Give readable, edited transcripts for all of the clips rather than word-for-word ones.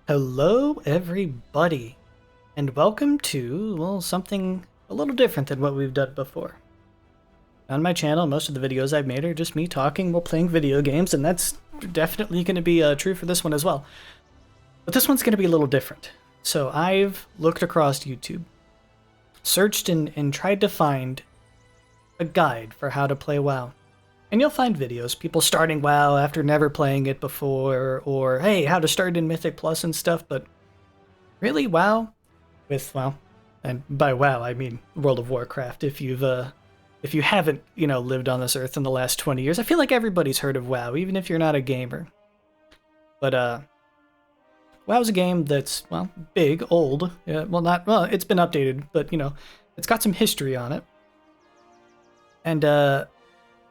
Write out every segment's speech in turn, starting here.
Hello, everybody, and welcome to, well, something a little different than what we've done before. On my channel, most of the videos I've made are just me talking while playing video games, and that's definitely going to be true for this one as well. But this one's going to be a little different. So I've looked across YouTube, searched and tried to find a guide for how to play WoW. And you'll find videos, people starting WoW after never playing it before, or hey, how to start in Mythic Plus and stuff, but really WoW, and by WoW I mean World of Warcraft, if you haven't, lived on this earth in the last 20 years, I feel like everybody's heard of WoW, even if you're not a gamer. But WoW's a game that's, well, big, old, it's been updated, but, it's got some history on it. And,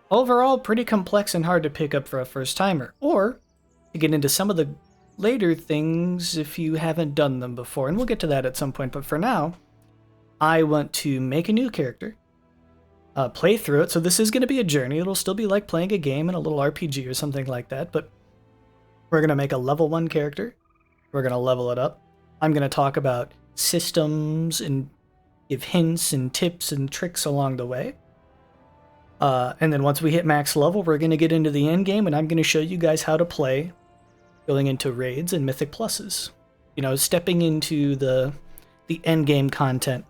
overall, pretty complex and hard to pick up for a first-timer, or to get into some of the later things if you haven't done them before, and we'll get to that at some point, but for now, I want to make a new character, play through it, so this is going to be a journey. It'll still be like playing a game in a little RPG or something like that, but we're going to make a level 1 character, we're going to level it up, I'm going to talk about systems and give hints and tips and tricks along the way. And then once we hit max level, we're going to get into the end game, and I'm going to show you guys how to play, going into raids and mythic pluses. Stepping into the end game content.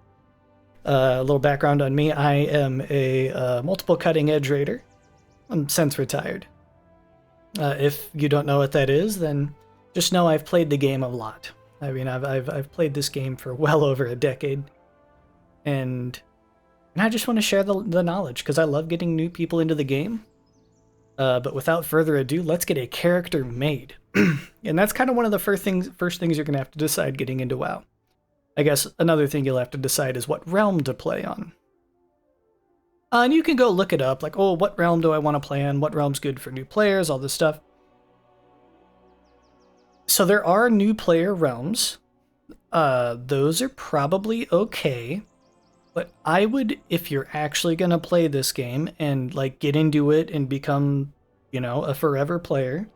A little background on me: I am a multiple cutting edge raider. I'm since retired. If you don't know what that is, then just know I've played the game a lot. I mean, I've played this game for well over a decade, and I just want to share the knowledge, because I love getting new people into the game. But without further ado, let's get a character made. And that's kind of one of the first things you're going to have to decide getting into WoW. I guess another thing you'll have to decide is what realm to play on. And you can go look it up, like, oh, what realm do I want to play on? What realm's good for new players? All this stuff. So there are new player realms. Those are probably okay. But I would, if you're actually going to play this game and like get into it and become, a forever player,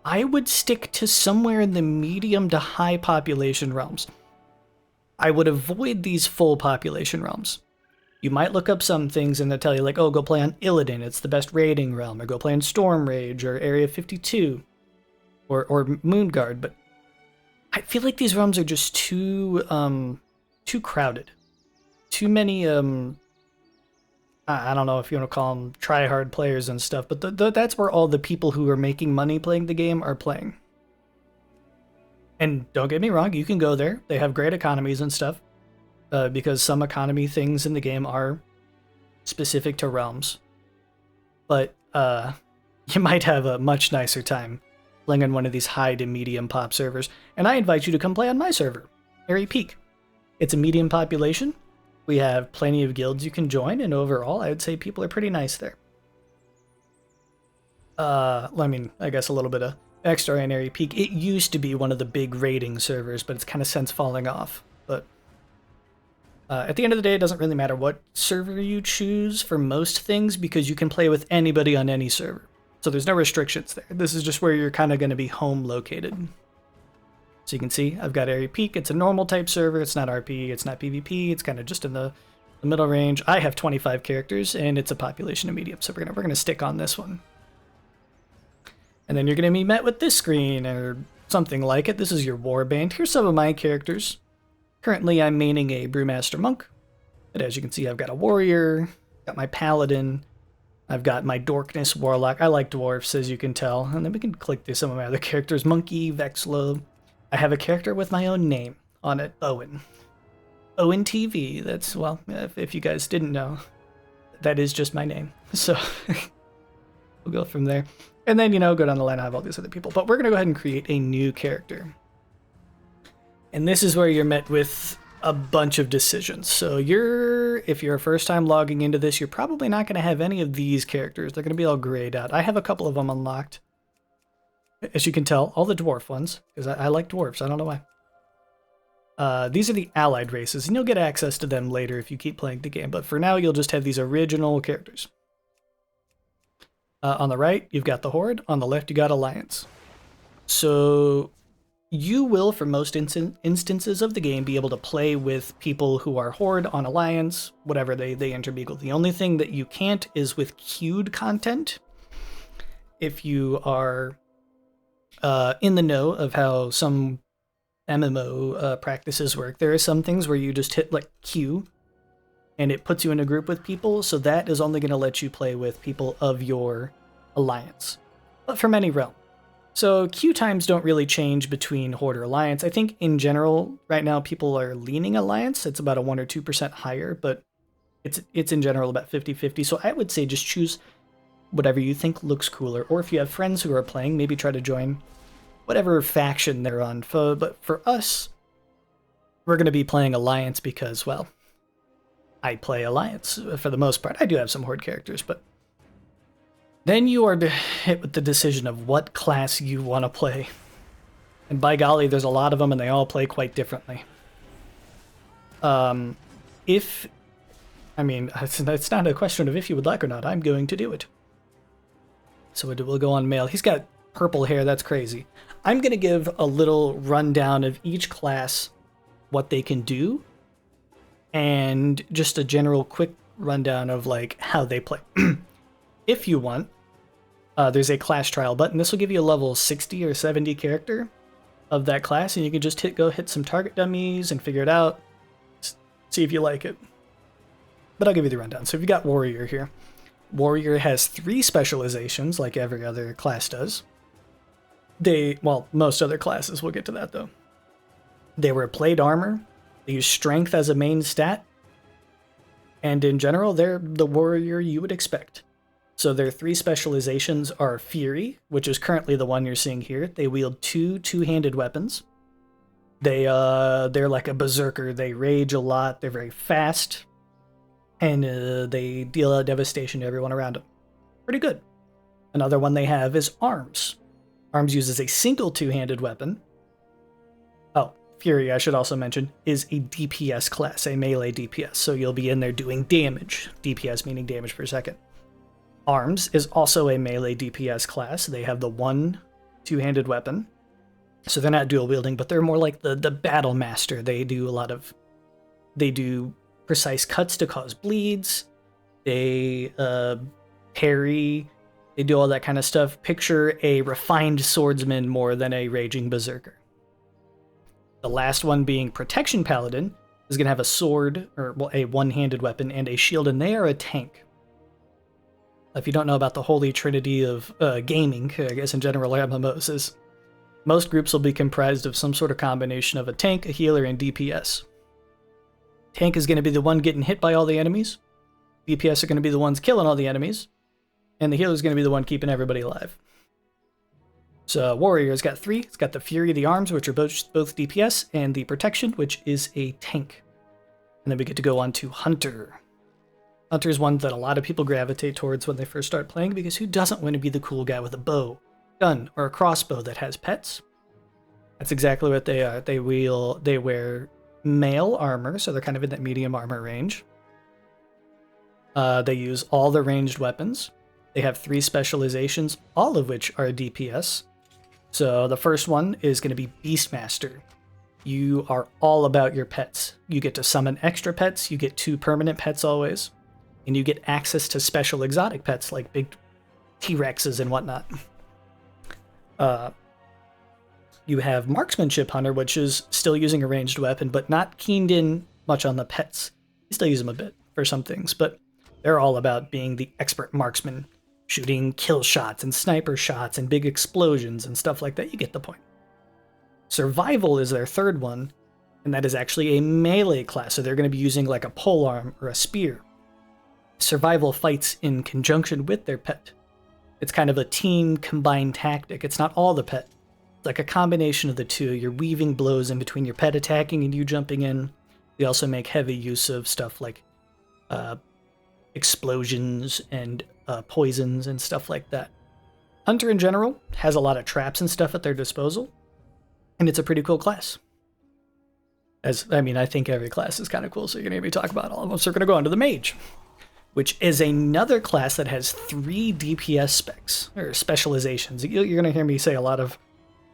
I would stick to somewhere in the medium to high population realms. I would avoid these full population realms. You might look up some things and they'll tell you like, oh, go play on Illidan, it's the best raiding realm, or go play on Storm Rage or Area 52 or Moonguard, but I feel like these realms are just too crowded. Too many, I don't know if you want to call them try-hard players and stuff, but that's where all the people who are making money playing the game are playing. And don't get me wrong, you can go there. They have great economies and stuff, because some economy things in the game are specific to realms. But you might have a much nicer time playing on one of these high to medium pop servers. And I invite you to come play on my server, Airy Peak. It's a medium population. We have plenty of guilds you can join, and overall, I would say people are pretty nice there. I guess a little bit of extra on Airy Peak. It used to be one of the big raiding servers, but it's kind of since falling off. But at the end of the day, it doesn't really matter what server you choose for most things, because you can play with anybody on any server. So there's no restrictions there. This is just where you're kind of going to be home located. So you can see, I've got Airy Peak. It's a normal type server. It's not RP. It's not PvP. It's kind of just in the middle range. I have 25 characters, and it's a population of medium. So we're gonna stick on this one. And then you're gonna be met with this screen or something like it. This is your warband. Here's some of my characters. Currently, I'm maining a Brewmaster Monk. But as you can see, I've got a warrior. Got my paladin. I've got my Dorkness warlock. I like dwarfs, as you can tell. And then we can click through some of my other characters. Monkey, Vexlo. I have a character with my own name on it, Bohen. BohenTV, that's, well, if you guys didn't know, that is just my name. So we'll go from there. And then, go down the line, I have all these other people. But we're going to go ahead and create a new character. And this is where you're met with a bunch of decisions. So if you're a first time logging into this, you're probably not going to have any of these characters. They're going to be all grayed out. I have a couple of them unlocked. As you can tell, all the dwarf ones, because I like dwarfs, I don't know why. These are the allied races, and you'll get access to them later if you keep playing the game, but for now you'll just have these original characters. On the right, you've got the Horde, on the left you got Alliance. So You will, for most instances of the game, be able to play with people who are Horde on Alliance, whatever they intermingle. The only thing that you can't is with queued content. If you are in the know of how some MMO practices work, there are some things where you just hit like queue and it puts you in a group with people, so that is only going to let you play with people of your alliance, but from any realm. So queue times don't really change between Horde or Alliance. I think in general, right now, people are leaning Alliance. It's about a 1 or 2% higher, but it's in general about 50-50. So I would say just choose whatever you think looks cooler. Or if you have friends who are playing, maybe try to join whatever faction they're on. But for us, we're going to be playing Alliance because, well, I play Alliance for the most part. I do have some Horde characters, but then you are hit with the decision of what class you want to play. And by golly, there's a lot of them, and they all play quite differently. I mean, it's not a question of if you would like or not. I'm going to do it. So we'll go on male. He's got purple hair. That's crazy. I'm going to give a little rundown of each class, what they can do, and just a general quick rundown of like how they play. If you want, there's a class trial button. This will give you a level 60 or 70 character of that class, and you can just go hit some target dummies and figure it out. See if you like it. But I'll give you the rundown. So if you got Warrior here, Warrior has 3 specializations like every other class does. Well, most other classes, we'll get to that though. They wear plate armor, they use strength as a main stat, and in general, they're the warrior you would expect. So their 3 specializations are Fury, which is currently the one you're seeing here. They wield 2 two-handed weapons. They're like a berserker. They rage a lot. They're very fast, and they deal a devastation to everyone around them. Pretty good. Another one they have is Arms. Arms uses a single two-handed weapon. Oh, Fury, I should also mention, is a DPS class, a melee DPS. So you'll be in there doing damage. DPS meaning damage per second. Arms is also a melee DPS class. They have the 1 two-handed weapon. So they're not dual wielding, but they're more like the battle master. They do precise cuts to cause bleeds. They parry. They do all that kind of stuff. Picture a refined swordsman more than a raging berserker. The last one being Protection Paladin is going to have a sword, or well, a one-handed weapon, and a shield, and they are a tank. If you don't know about the holy trinity of gaming, I guess in general MMOs, is most groups will be comprised of some sort of combination of a tank, a healer, and DPS. Tank is going to be the one getting hit by all the enemies. DPS are going to be the ones killing all the enemies. And the healer is going to be the one keeping everybody alive. So Warrior's got 3. It's got the Fury, the Arms, which are both DPS, and the Protection, which is a tank. And then we get to go on to Hunter. Hunter is one that a lot of people gravitate towards when they first start playing, because who doesn't want to be the cool guy with a bow, gun, or a crossbow that has pets? That's exactly what they are. They wear mail armor, so they're kind of in that medium armor range. They use all the ranged weapons. They have 3 specializations, all of which are DPS. So the first one is going to be Beastmaster. You are all about your pets. You get to summon extra pets. You get 2 permanent pets always. And you get access to special exotic pets like big T-Rexes and whatnot. You have Marksmanship Hunter, which is still using a ranged weapon, but not keened in much on the pets. You still use them a bit for some things, but they're all about being the expert marksman, shooting kill shots and sniper shots and big explosions and stuff like that. You get the point. Survival is their third one, and that is actually a melee class, so they're going to be using like a polearm or a spear. Survival fights in conjunction with their pet. It's kind of a team combined tactic. It's not all the pet. It's like a combination of the two. You're weaving blows in between your pet attacking and you jumping in. They also make heavy use of stuff like explosions and poisons and stuff like that. Hunter in general has a lot of traps and stuff at their disposal, and it's a pretty cool class. I think every class is kind of cool, so you're going to hear me talk about all of them. So we're going to go on to the Mage, which is another class that has 3 DPS specs, or specializations. You're going to hear me say a lot of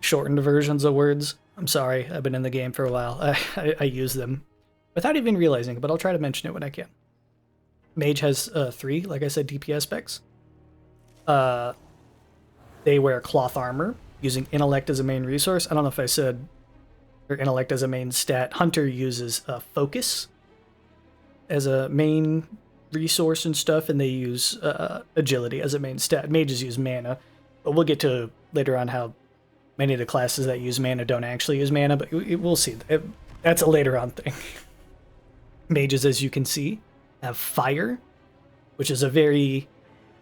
shortened versions of words. I'm sorry, I've been in the game for a while. I use them without even realizing, but I'll try to mention it when I can. Mage has 3, like I said, DPS specs. They wear cloth armor, using intellect as a main resource. I don't know if I said or intellect as a main stat. Hunter uses focus as a main resource and stuff, and they use agility as a main stat. Mages use mana, but we'll get to later on how many of the classes that use mana don't actually use mana, but we'll see. That's a later on thing. Mages, as you can see, have fire, which is a very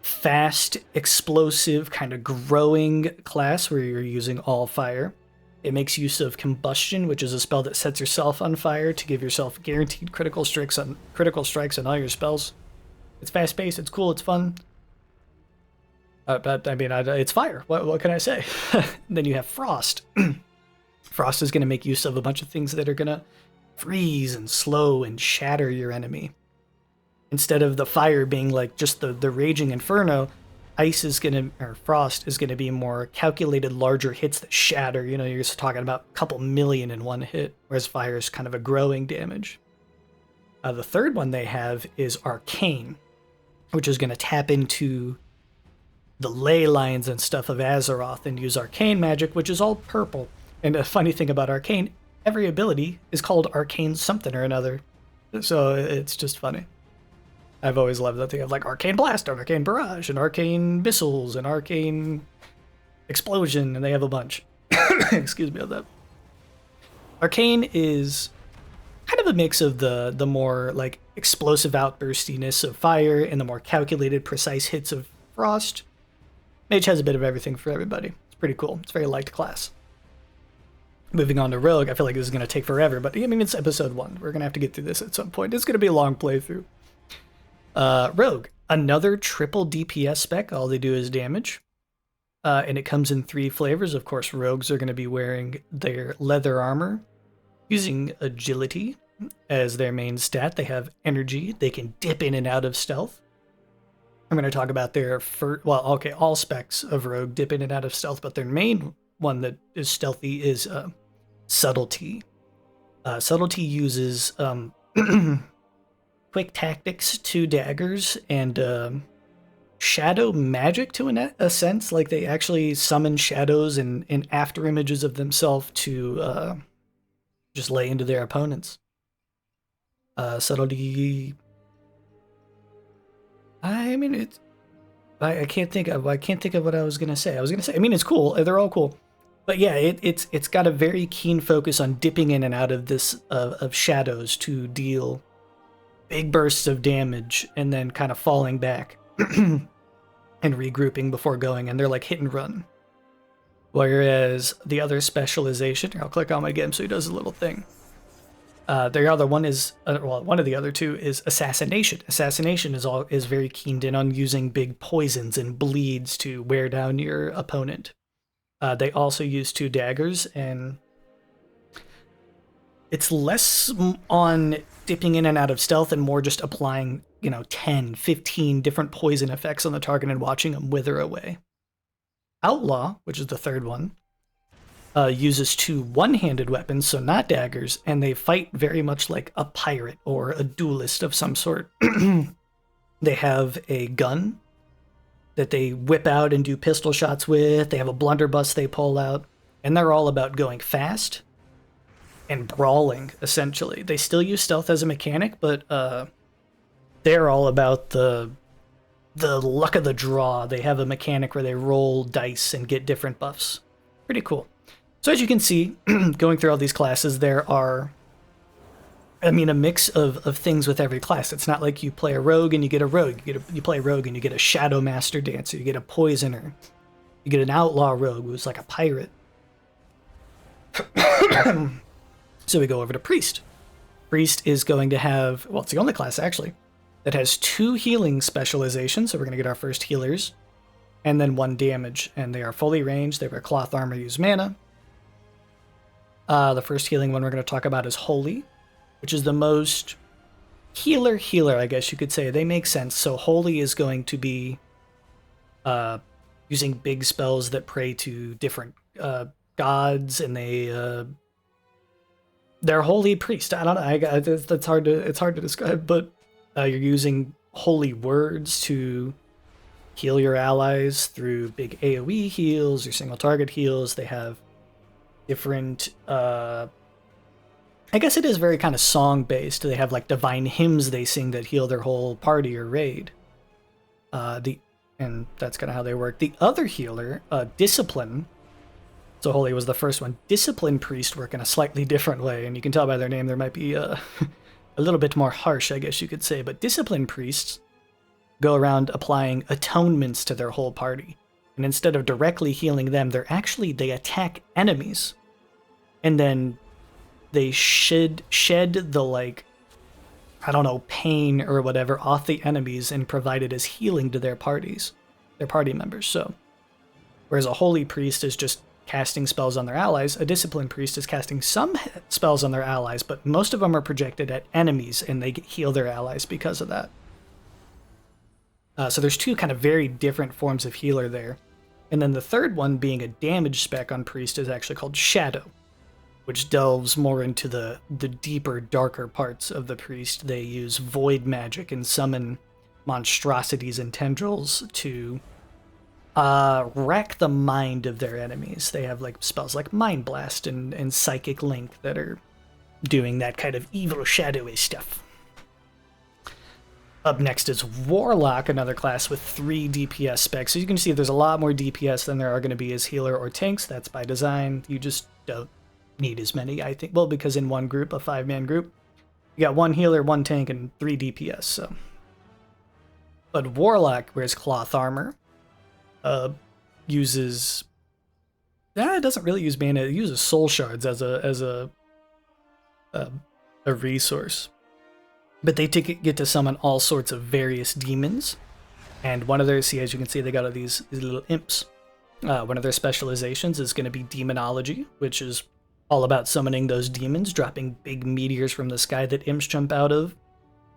fast, explosive, kind of growing class where you're using all fire. It makes use of combustion, which is a spell that sets yourself on fire to give yourself guaranteed critical strikes on all your spells. It's fast-paced, it's cool, it's fun. But I mean, it's fire. What can I say? Then you have frost. Frost is going to make use of a bunch of things that are going to freeze and slow and shatter your enemy. Instead of the fire being like just the raging inferno, ice is going to, or frost is going to be more calculated, larger hits that shatter. You know, you're just talking about a couple million in one hit, whereas fire is kind of a growing damage. The third one they have is arcane, which is going to tap into the ley lines and stuff of Azeroth and use arcane magic, which is all purple. And a funny thing about arcane, every ability is called arcane something or another. So it's just funny. I've always loved that they have like arcane blast, and arcane barrage, and arcane missiles, and arcane explosion, and they have a bunch. Excuse me on that. Arcane is kind of a mix of the more like explosive outburstiness of fire and the more calculated, precise hits of frost. Mage has a bit of everything for everybody. It's pretty cool. It's a very liked class. Moving on to Rogue, I feel like this is going to take forever, but I mean, it's episode 1. We're going to have to get through this at some point. It's going to be a long playthrough. Rogue, another triple DPS spec. All they do is damage. And it comes in 3 flavors. Of course, Rogues are going to be wearing their leather armor, using agility as their main stat. They have energy. They can dip in and out of stealth. I'm going to talk about their all specs of Rogue dip in and out of stealth, but their main one that is stealthy is subtlety. Subtlety uses quick tactics, 2 daggers, and shadow magic to a sense. Like they actually summon shadows and after images of themselves to just lay into their opponents. Subtlety. I mean, I can't think of what I was gonna say. I mean, it's cool. They're all cool, but yeah, it's got a very keen focus on dipping in and out of this of shadows to deal big bursts of damage and then kind of falling back and regrouping before going. And they're like hit and run. Whereas the other specialization, here, I'll click on my game so he does a little thing. The other one is, one of the other 2 is assassination. Assassination is very keened in on using big poisons and bleeds to wear down your opponent. They also use 2 daggers, and it's less on dipping in and out of stealth and more just applying, 10, 15 different poison effects on the target and watching them wither away. Outlaw, which is the third one, uses 2 one-handed weapons, so not daggers, and they fight very much like a pirate or a duelist of some sort. They have a gun that they whip out and do pistol shots with. They have a blunderbuss they pull out, and they're all about going fast and brawling, essentially. They still use stealth as a mechanic, but they're all about the luck of the draw. They have a mechanic where they roll dice and get different buffs. Pretty cool. So as you can see, going through all these classes, there are, a mix of things with every class. It's not like you play a rogue and you get a rogue. You play a rogue and you get a shadow master dancer. You get a poisoner. You get an outlaw rogue who's like a pirate. So we go over to priest. Priest is going to have, well, it's the only class actually that has 2 healing specializations. So we're going to get our first healers and then 1 damage, and they are fully ranged. They wear cloth armor, use mana. The first healing one we're going to talk about is Holy, which is the most healer, I guess you could say. They make sense. So Holy is going to be using big spells that pray to different gods, and they're holy priest. I don't know. That's hard to it's hard to describe, but you're using holy words to heal your allies through big AoE heals or single target heals. They have different. I guess it is very kind of song based. They have like divine hymns they sing that heal their whole party or raid. And that's kind of how they work. The other healer, Discipline. So Holy was the first one. Discipline Priest work in a slightly different way, and you can tell by their name there might be a little bit more harsh, I guess you could say. But Discipline Priests go around applying atonements to their whole party, and instead of directly healing them, they attack enemies, and then they shed the, like, I don't know, pain or whatever off the enemies and provide it as healing to their party members. So whereas a Holy Priest is just casting spells on their allies, a Disciplined Priest is casting some spells on their allies, but most of them are projected at enemies, and they heal their allies because of that. So there's two kind of very different forms of healer there. And then the third one, being a damage spec on Priest, is actually called Shadow, which delves more into the deeper, darker parts of the Priest. They use void magic and summon monstrosities and tendrils to wreck the mind of their enemies. They have like spells like Mind Blast and Psychic Link that are doing that kind of evil, shadowy stuff. Up next is Warlock, another class with 3 DPS specs. So you can see there's a lot more DPS than there are going to be as healer or tanks. That's by design. You just don't need as many, I think. Well, because in one group, a 5-man group, you got 1 healer, 1 tank, and 3 DPS. So, but Warlock wears cloth armor. Uses it doesn't really use mana. It uses soul shards as a resource, but they get to summon all sorts of various demons. And one of their, see, as you can see, they got these little imps. One of their specializations is going to be demonology, which is all about summoning those demons, dropping big meteors from the sky that imps jump out of,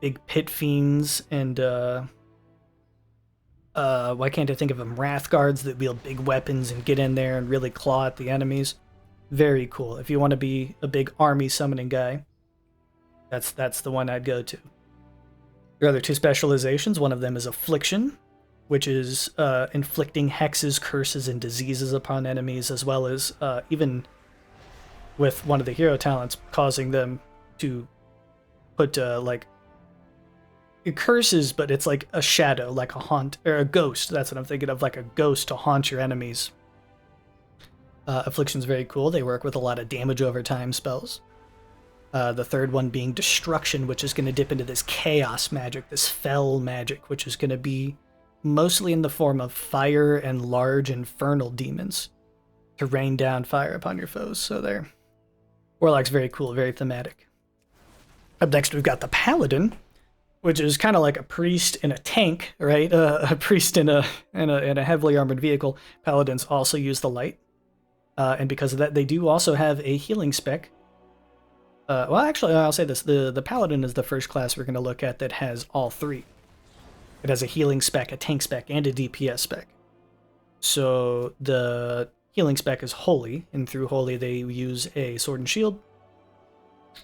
big pit fiends, and why can't I think of them? Wrath guards that wield big weapons and get in there and really claw at the enemies. Very cool. If you want to be a big army summoning guy, that's the one I'd go to. Your other 2 specializations, one of them is Affliction, which is inflicting hexes, curses, and diseases upon enemies, as well as even with one of the hero talents, causing them to put like curses, but it's like a shadow, like a haunt, or a ghost. That's what I'm thinking of, like a ghost to haunt your enemies. Affliction's very cool. They work with a lot of damage over time spells. The third one being Destruction, which is going to dip into this chaos magic, this fell magic, which is going to be mostly in the form of fire and large infernal demons to rain down fire upon your foes. So there. Warlock's very cool, very thematic. Up next, we've got the Paladin, which is kind of like a priest in a tank, right? A priest in a heavily armored vehicle. Paladins also use the light, and because of that, they do also have a healing spec. Well, actually, I'll say this: the Paladin is the first class we're going to look at that has all 3. It has a healing spec, a tank spec, and a DPS spec. So the healing spec is Holy, and through Holy they use a sword and shield.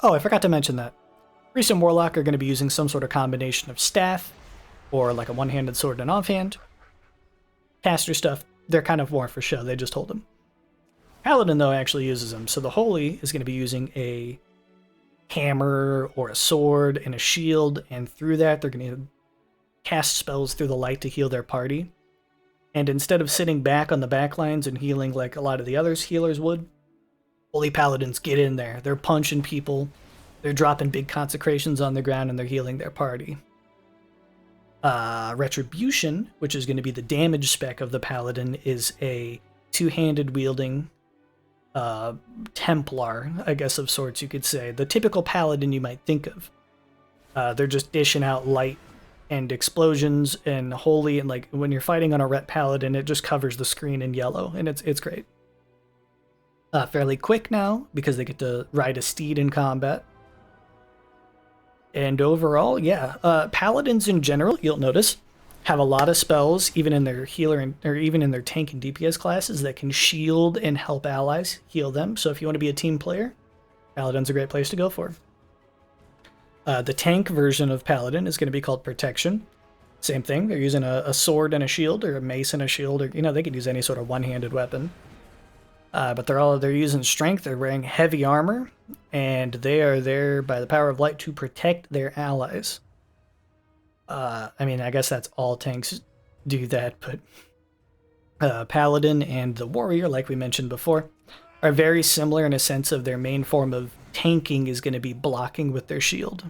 Oh, I forgot to mention that. Priest and Warlock are going to be using some sort of combination of staff, or like a one-handed sword and an offhand. Caster stuff, they're kind of more for show, they just hold them. Paladin, though, actually uses them, so the Holy is going to be using a hammer or a sword and a shield, and through that they're going to cast spells through the light to heal their party. And instead of sitting back on the back lines and healing like a lot of the other healers would, Holy Paladins get in there. They're punching people. They're dropping big consecrations on the ground, and they're healing their party. Retribution, which is going to be the damage spec of the Paladin, is a 2-handed wielding Templar, I guess, of sorts, you could say. The typical Paladin you might think of. They're just dishing out light and explosions and holy, and like when you're fighting on a Ret Paladin, it just covers the screen in yellow, and it's great. Fairly quick now, because they get to ride a steed in combat. And overall, yeah, Paladins in general, you'll notice, have a lot of spells, even in their healer or even in their tank and DPS classes, that can shield and help allies heal them. So if you want to be a team player, Paladin's a great place to go for. The tank version of Paladin is going to be called Protection. Same thing. They're using a sword and a shield, or a mace and a shield, or they could use any sort of one-handed weapon. But they're using strength. They're wearing heavy armor, and they are there by the power of light to protect their allies. I mean, I guess that's all tanks do that, but Paladin and the Warrior, like we mentioned before, are very similar in a sense of their main form of tanking is going to be blocking with their shield.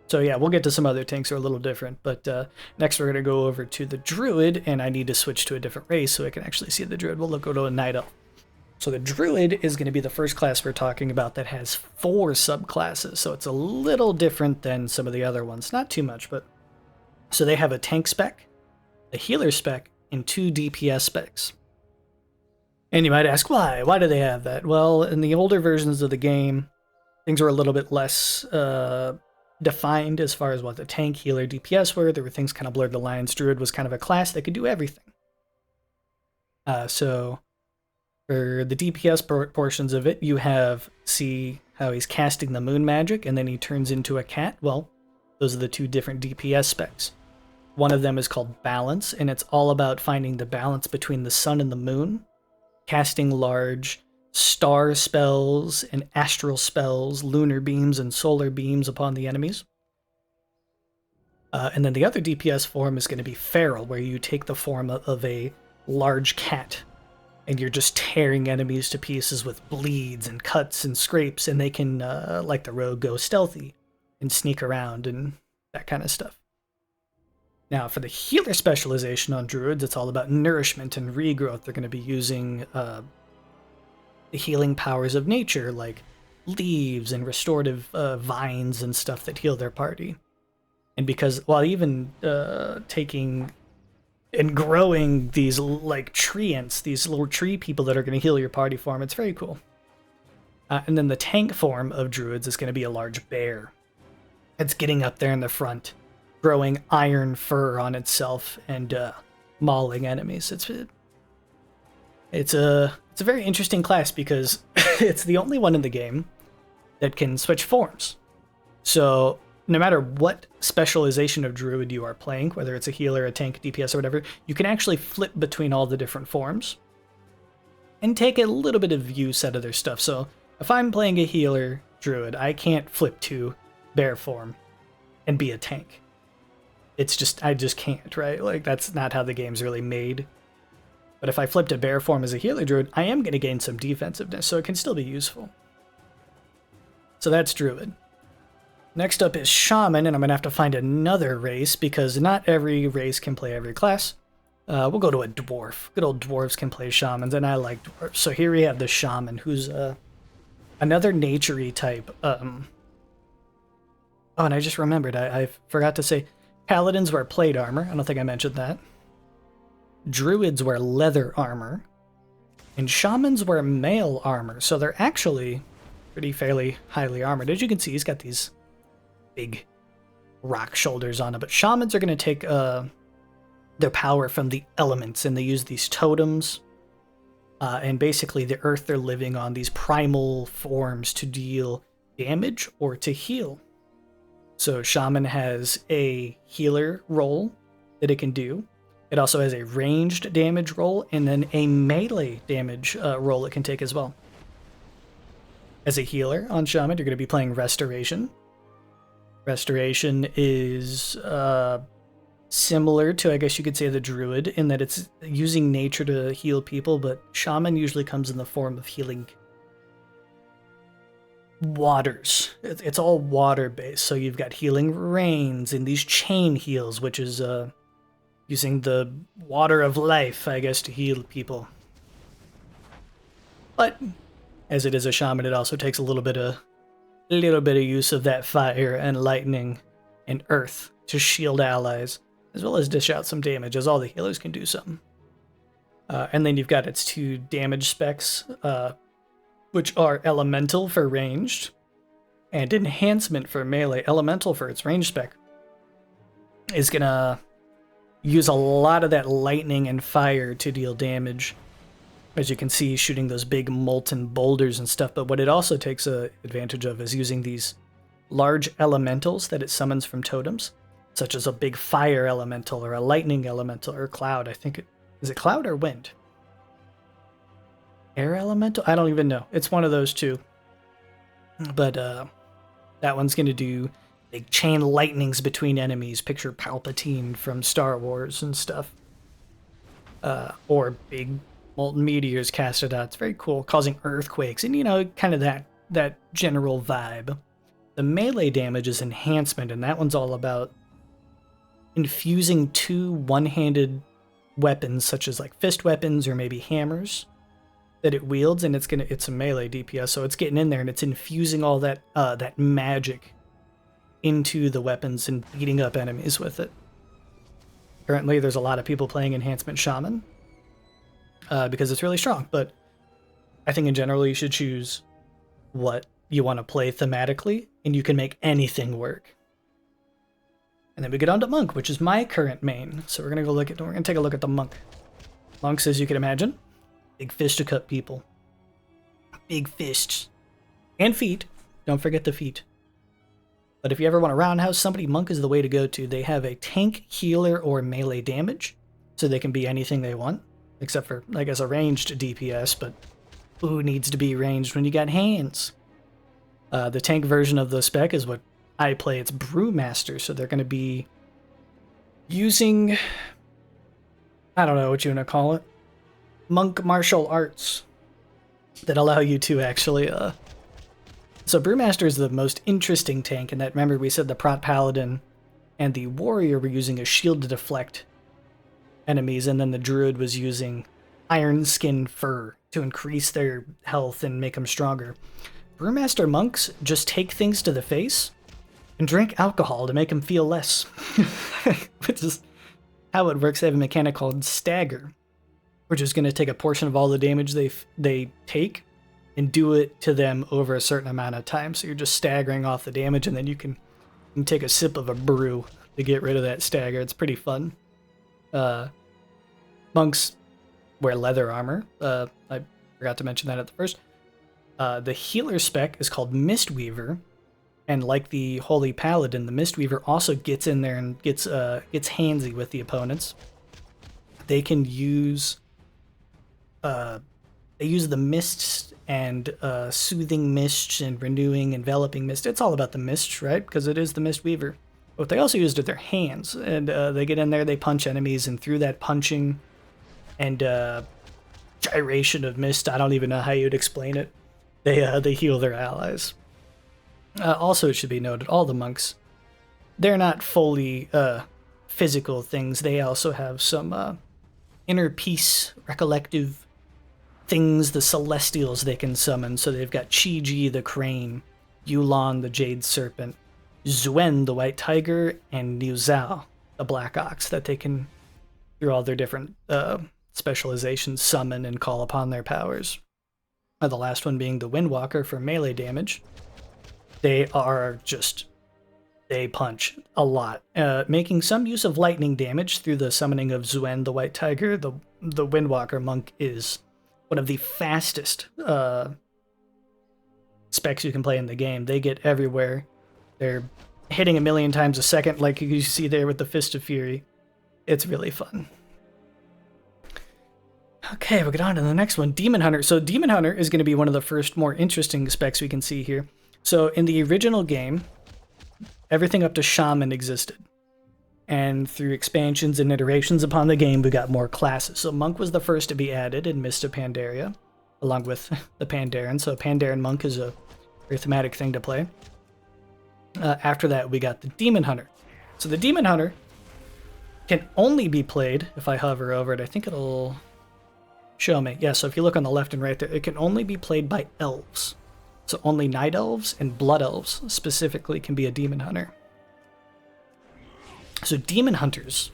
So yeah, we'll get to some other tanks that are a little different, but next we're going to go over to the Druid, and I need to switch to a different race so I can actually see the Druid. We'll go to a Night Elf. So the Druid is going to be the first class we're talking about that has 4 subclasses, so it's a little different than some of the other ones. Not too much, but... So they have a tank spec, a healer spec, and 2 DPS specs. And you might ask, why? Why do they have that? Well, in the older versions of the game, things were a little bit less defined as far as what the tank, healer, DPS were. There were things kind of blurred the lines. Druid was kind of a class that could do everything. So for the DPS portions of it, you see how he's casting the moon magic, and then he turns into a cat. Well, those are the 2 different DPS specs. One of them is called Balance, and it's all about finding the balance between the sun and the moon, casting large star spells and astral spells, lunar beams and solar beams upon the enemies. And then the other DPS form is going to be Feral, where you take the form of a large cat, and you're just tearing enemies to pieces with bleeds and cuts and scrapes, and they can, like the rogue, go stealthy and sneak around and that kind of stuff. Now, for the healer specialization on Druids, it's all about nourishment and regrowth. They're going to be using the healing powers of nature, like leaves and restorative vines and stuff that heal their party. And because, while even taking and growing these like treants, these little tree people that are going to heal your party form, it's very cool. And then the tank form of Druids is going to be a large bear. It's getting up there in the front, growing iron fur on itself and mauling enemies. It's a very interesting class because it's the only one in the game that can switch forms. So no matter what specialization of Druid you are playing, whether it's a healer, a tank, DPS, or whatever, you can actually flip between all the different forms and take a little bit of use out of their stuff. So if I'm playing a healer Druid, I can't flip to bear form and be a tank. I just can't, right? Like, that's not how the game's really made. But if I flip to bear form as a healer Druid, I am going to gain some defensiveness, so it can still be useful. So that's Druid. Next up is Shaman, and I'm going to have to find another race, because not every race can play every class. We'll go to a Dwarf. Good old Dwarves can play Shamans, and I like Dwarves. So here we have the Shaman, who's another nature-y type. Oh, and I just remembered, I forgot to say, Paladins wear plate armor. I don't think I mentioned that. Druids wear leather armor. And Shamans wear mail armor. So they're actually fairly highly armored. As you can see, he's got these big rock shoulders on it. But Shamans are going to take their power from the elements, and they use these totems. And basically the earth they're living on, these primal forms to deal damage or to heal. So Shaman has a healer role that it can do. It also has a ranged damage role and then a melee damage role it can take as well. As a healer on Shaman, you're going to be playing Restoration. Restoration is similar to, I guess you could say, the Druid, in that it's using nature to heal people, but Shaman usually comes in the form of healing waters. It's all water-based, so you've got healing rains and these chain heals, which is using the water of life, I guess, to heal people. But as it is a shaman, it also takes a little bit of use of that fire and lightning and earth to shield allies, as well as dish out some damage, as all the healers can do something. And then you've got its 2 damage specs, which are Elemental for ranged, and Enhancement for melee. Elemental for its range spec is gonna use a lot of that lightning and fire to deal damage. As you can see, shooting those big molten boulders and stuff. But what it also takes advantage of is using these large elementals that it summons from totems, such as a big fire elemental or a lightning elemental or cloud. I think is it cloud or wind? Air elemental? I don't even know. It's one of those two. But that one's going to do big chain lightnings between enemies. Picture Palpatine from Star Wars and stuff. Or big molten meteors casted out. It's very cool, causing earthquakes and, you know, kind of that general vibe. The melee damage is enhancement, and that one's all about infusing two one-handed weapons, such as like fist weapons or maybe hammers, that it wields, and it's a melee DPS, so it's getting in there and it's infusing all that that magic into the weapons and beating up enemies with it. Currently, there's a lot of people playing Enhancement Shaman because it's really strong, but I think in general you should choose what you want to play thematically, and you can make anything work. And then we get on to Monk, which is my current main. So we're gonna take a look at the Monk. Monks, as you can imagine, big fisticuff people. Big fists. And feet. Don't forget the feet. But if you ever want to roundhouse somebody, Monk is the way to go to. They have a tank, healer, or melee damage, so they can be anything they want, except for, I guess, a ranged DPS, but who needs to be ranged when you got hands? The tank version of the spec is what I play. It's Brewmaster, so they're going to be using, I don't know what you want to call it, monk martial arts that allow you to actually... So Brewmaster is the most interesting tank in that, remember we said the Prot Paladin and the Warrior were using a shield to deflect enemies, and then the Druid was using Iron Skin Fur to increase their health and make them stronger. Brewmaster monks just take things to the face and drink alcohol to make them feel less. Which is how it works. They have a mechanic called Stagger, which is going to take a portion of all the damage they take and do it to them over a certain amount of time. So you're just staggering off the damage, and then you can take a sip of a brew to get rid of that stagger. It's pretty fun. Monks wear leather armor. I forgot to mention that at the first. The healer spec is called Mistweaver, and like the Holy Paladin, the Mistweaver also gets in there and gets handsy with the opponents. They can use they use the mists and soothing mists and renewing, enveloping mist. It's all about the mist, right? Because it is the Mistweaver. But they also used are their hands, and they get in there, they punch enemies, and through that punching and gyration of mist, I don't even know how you'd explain it, they heal their allies. Also, it should be noted, all the monks, they're not fully physical things. They also have some inner peace, recollective things, the celestials they can summon. So they've got Chi-Ji the crane, Yulon the jade serpent, Zuen the white tiger, and Niu Zhao the black ox that they can, through all their different specializations, summon and call upon their powers. The last one being the Windwalker for melee damage. They punch a lot, making some use of lightning damage through the summoning of Zuen the White Tiger. The Windwalker monk is one of the fastest specs you can play in the game. They get everywhere. They're hitting 1,000,000 times a second, like you see there with the Fist of Fury. It's really fun. Okay, we'll get on to the next one, Demon Hunter. So Demon Hunter is going to be one of the first more interesting specs we can see here. So in the original game, everything up to Shaman existed. And through expansions and iterations upon the game, we got more classes. So Monk was the first to be added in Mist of Pandaria, along with the Pandaren. So Pandaren Monk is a very thematic thing to play. After that, we got the Demon Hunter. So the Demon Hunter can only be played, if I hover over it, I think it'll show me. Yeah, so if you look on the left and right there, it can only be played by elves. So only night elves and blood elves specifically can be a Demon Hunter. So Demon Hunters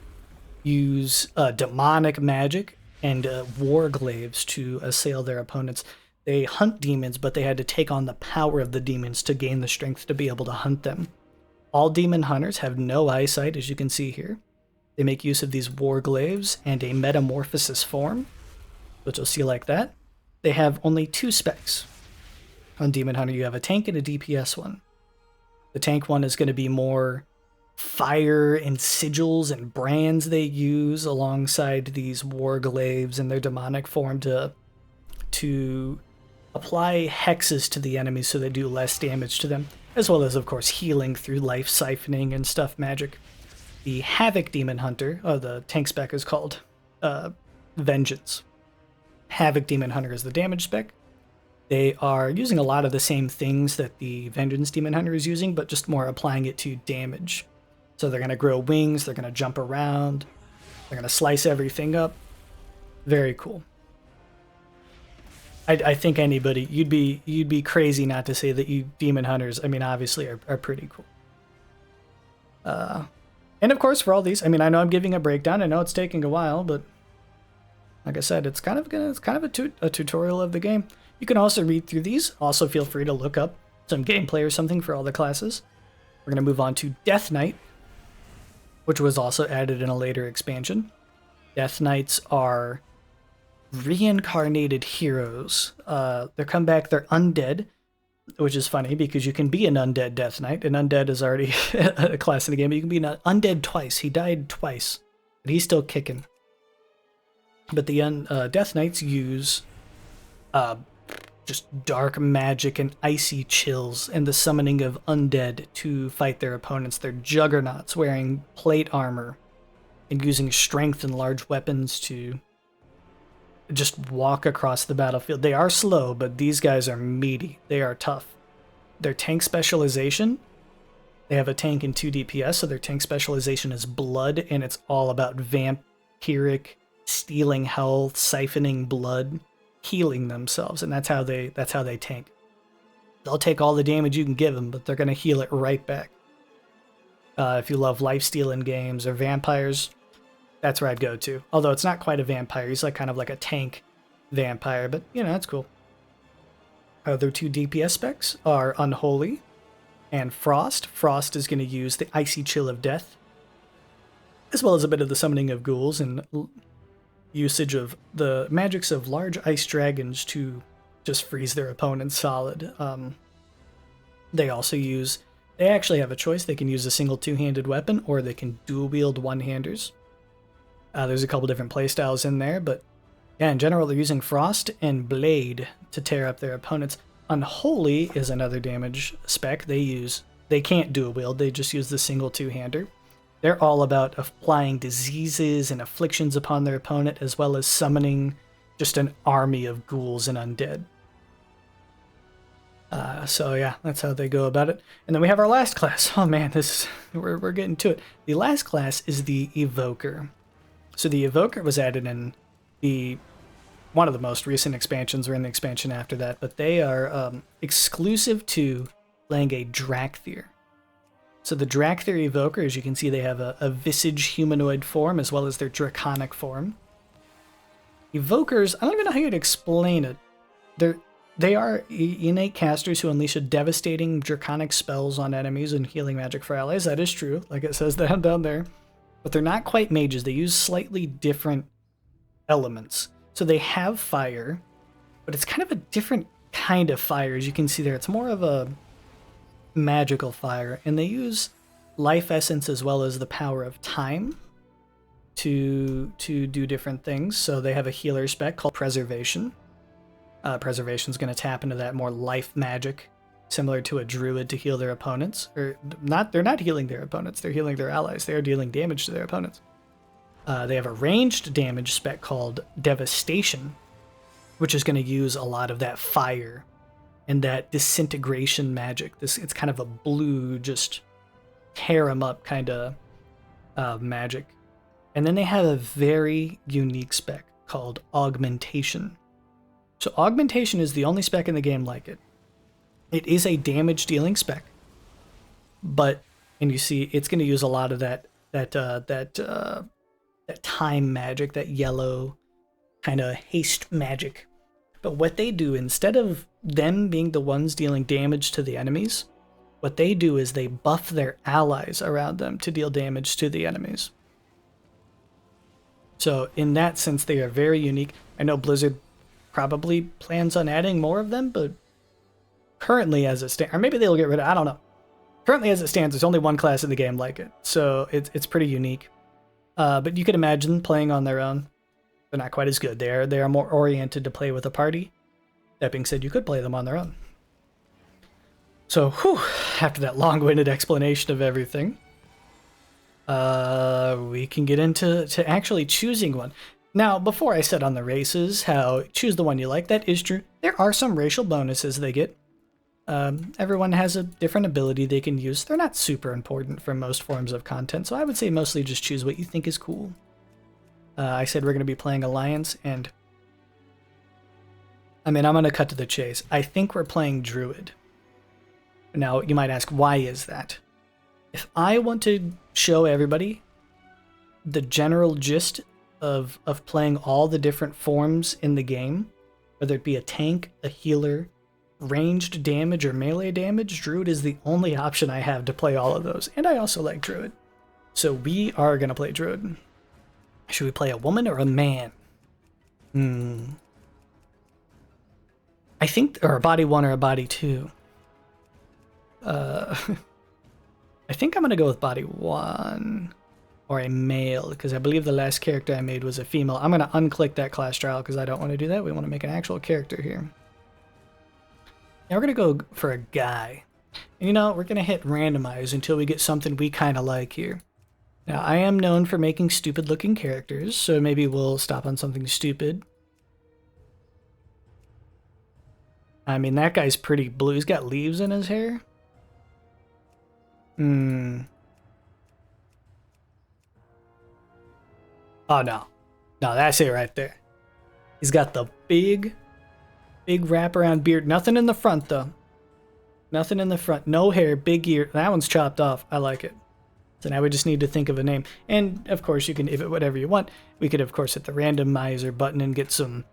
use demonic magic and warglaives to assail their opponents. They hunt demons, but they had to take on the power of the demons to gain the strength to be able to hunt them. All demon hunters have no eyesight, as you can see here. They make use of these warglaives and a metamorphosis form, which you'll see like that. They have only 2 specs. On Demon Hunter, you have a tank and a DPS one. The tank one is going to be more fire and sigils and brands they use alongside these warglaives and their demonic form to apply hexes to the enemies so they do less damage to them, as well as, of course, healing through life siphoning and stuff magic. The Havoc Demon Hunter, the tank spec is called Vengeance. Havoc Demon Hunter is the damage spec. They are using a lot of the same things that the Vengeance Demon Hunter is using, but just more applying it to damage. So they're going to grow wings, they're going to jump around, they're going to slice everything up. Very cool. I think anybody, you'd be crazy not to say that you Demon Hunters, I mean, obviously are pretty cool. And of course, for all these, I mean, I know I'm giving a breakdown. I know it's taking a while, but like I said, it's kind of a tutorial of the game. You can also read through these. Also, feel free to look up some gameplay or something for all the classes. We're going to move on to Death Knight, which was also added in a later expansion. Death Knights are reincarnated heroes. They come back, they're undead, which is funny because you can be an undead Death Knight. An undead is already a class in the game, but you can be an undead twice. He died twice, but he's still kicking. But the Death Knights use just dark magic and icy chills and the summoning of undead to fight their opponents. They're juggernauts wearing plate armor and using strength and large weapons to just walk across the battlefield. They are slow, but these guys are meaty. They are tough. Their tank specialization, they have a tank and 2 DPS, so their tank specialization is blood, and it's all about vampiric, stealing health, siphoning blood, healing themselves, and that's how they tank. They'll take all the damage you can give them, but they're going to heal it right back. If you love lifestealing games or vampires, that's where I'd go to. Although it's not quite a vampire, he's like kind of like a tank vampire, but you know, that's cool. Other 2 DPS specs are Unholy and Frost. Frost is going to use the Icy Chill of Death, as well as a bit of the summoning of ghouls and usage of the magics of large ice dragons to just freeze their opponents solid. They actually have a choice. They can use a single 2-handed weapon, or they can dual wield one-handers. There's a couple different playstyles in there, but yeah, in general, they're using Frost and Blade to tear up their opponents. Unholy is another damage spec. They can't dual wield, they just use the single 2-hander. They're all about applying diseases and afflictions upon their opponent, as well as summoning just an army of ghouls and undead. So yeah, that's how they go about it. And then we have our last class. Oh man, we're getting to it. The last class is the Evoker. So the Evoker was added in one of the most recent expansions, or in the expansion after that, but they are exclusive to playing a Drakthir. So the Drakthir Evoker, as you can see, they have a visage humanoid form as well as their draconic form. Evokers, I don't even know how you'd explain it. They are innate casters who unleash a devastating draconic spells on enemies and healing magic for allies. That is true, like it says down there. But they're not quite mages. They use slightly different elements. So they have fire, but it's kind of a different kind of fire. As you can see there, it's more of a magical fire, and they use life essence as well as the power of time to do different things. So they have a healer spec called Preservation. Preservation is going to tap into that more life magic, similar to a druid, to heal their opponents. Or not, they're not healing their opponents, they're healing their allies. They are dealing damage to their opponents. They have a ranged damage spec called Devastation, which is going to use a lot of that fire and that disintegration magic. It's kind of a blue, just tear them up kind of magic. And then they have a very unique spec called Augmentation. So Augmentation is the only spec in the game like it. It is a damage dealing spec, and you see it's going to use a lot of that time magic, that yellow kind of haste magic. But what they do, instead of them being the ones dealing damage to the enemies, what they do is they buff their allies around them to deal damage to the enemies. So in that sense, they are very unique. I know Blizzard probably plans on adding more of them, but currently as it stands, or maybe they'll get rid of, I don't know. Currently as it stands, there's only one class in the game like it, so it's pretty unique. But you could imagine playing on their own. They're not quite as good. They are more oriented to play with a party. That being said, you could play them on their own. So, whew, after that long-winded explanation of everything, we can get into actually choosing one. Now, before I said on the races how choose the one you like, that is true. There are some racial bonuses they get. Everyone has a different ability they can use. They're not super important for most forms of content, so I would say mostly just choose what you think is cool. I said we're going to be playing Alliance, and I mean, I'm going to cut to the chase. I think we're playing Druid. Now, you might ask, why is that? If I want to show everybody the general gist of playing all the different forms in the game, whether it be a tank, a healer, ranged damage, or melee damage, Druid is the only option I have to play all of those. And I also like Druid. So we are going to play Druid. Should we play a woman or a man? I think, or a body 1 or a body 2. I think I'm going to go with body 1 or a male, because I believe the last character I made was a female. I'm going to unclick that class trial because I don't want to do that. We want to make an actual character here. Now we're going to go for a guy. And you know, we're going to hit randomize until we get something we kind of like here. Now, I am known for making stupid-looking characters, so maybe we'll stop on something stupid. I mean, that guy's pretty blue. He's got leaves in his hair. Oh, no. No, that's it right there. He's got the big wraparound beard. Nothing in the front, though. Nothing in the front. No hair, big ear. That one's chopped off. I like it. So now we just need to think of a name. And, of course, you can, if it whatever you want, we could, of course, hit the randomizer button and get some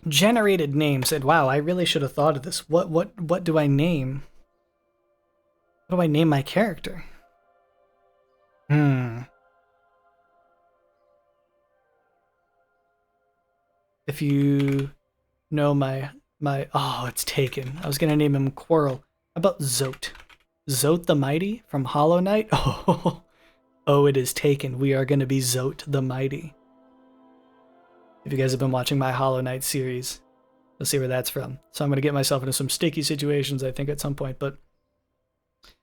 generated names. And, wow, I really should have thought of this. What do I name? What do I name my character? If you know my oh, it's taken. I was gonna name him Quirrell. How about Zote? Zote the Mighty from Hollow Knight? Oh, it is taken. We are gonna be Zote the Mighty. If you guys have been watching my Hollow Knight series, you'll see where that's from. So I'm gonna get myself into some sticky situations, I think, at some point. But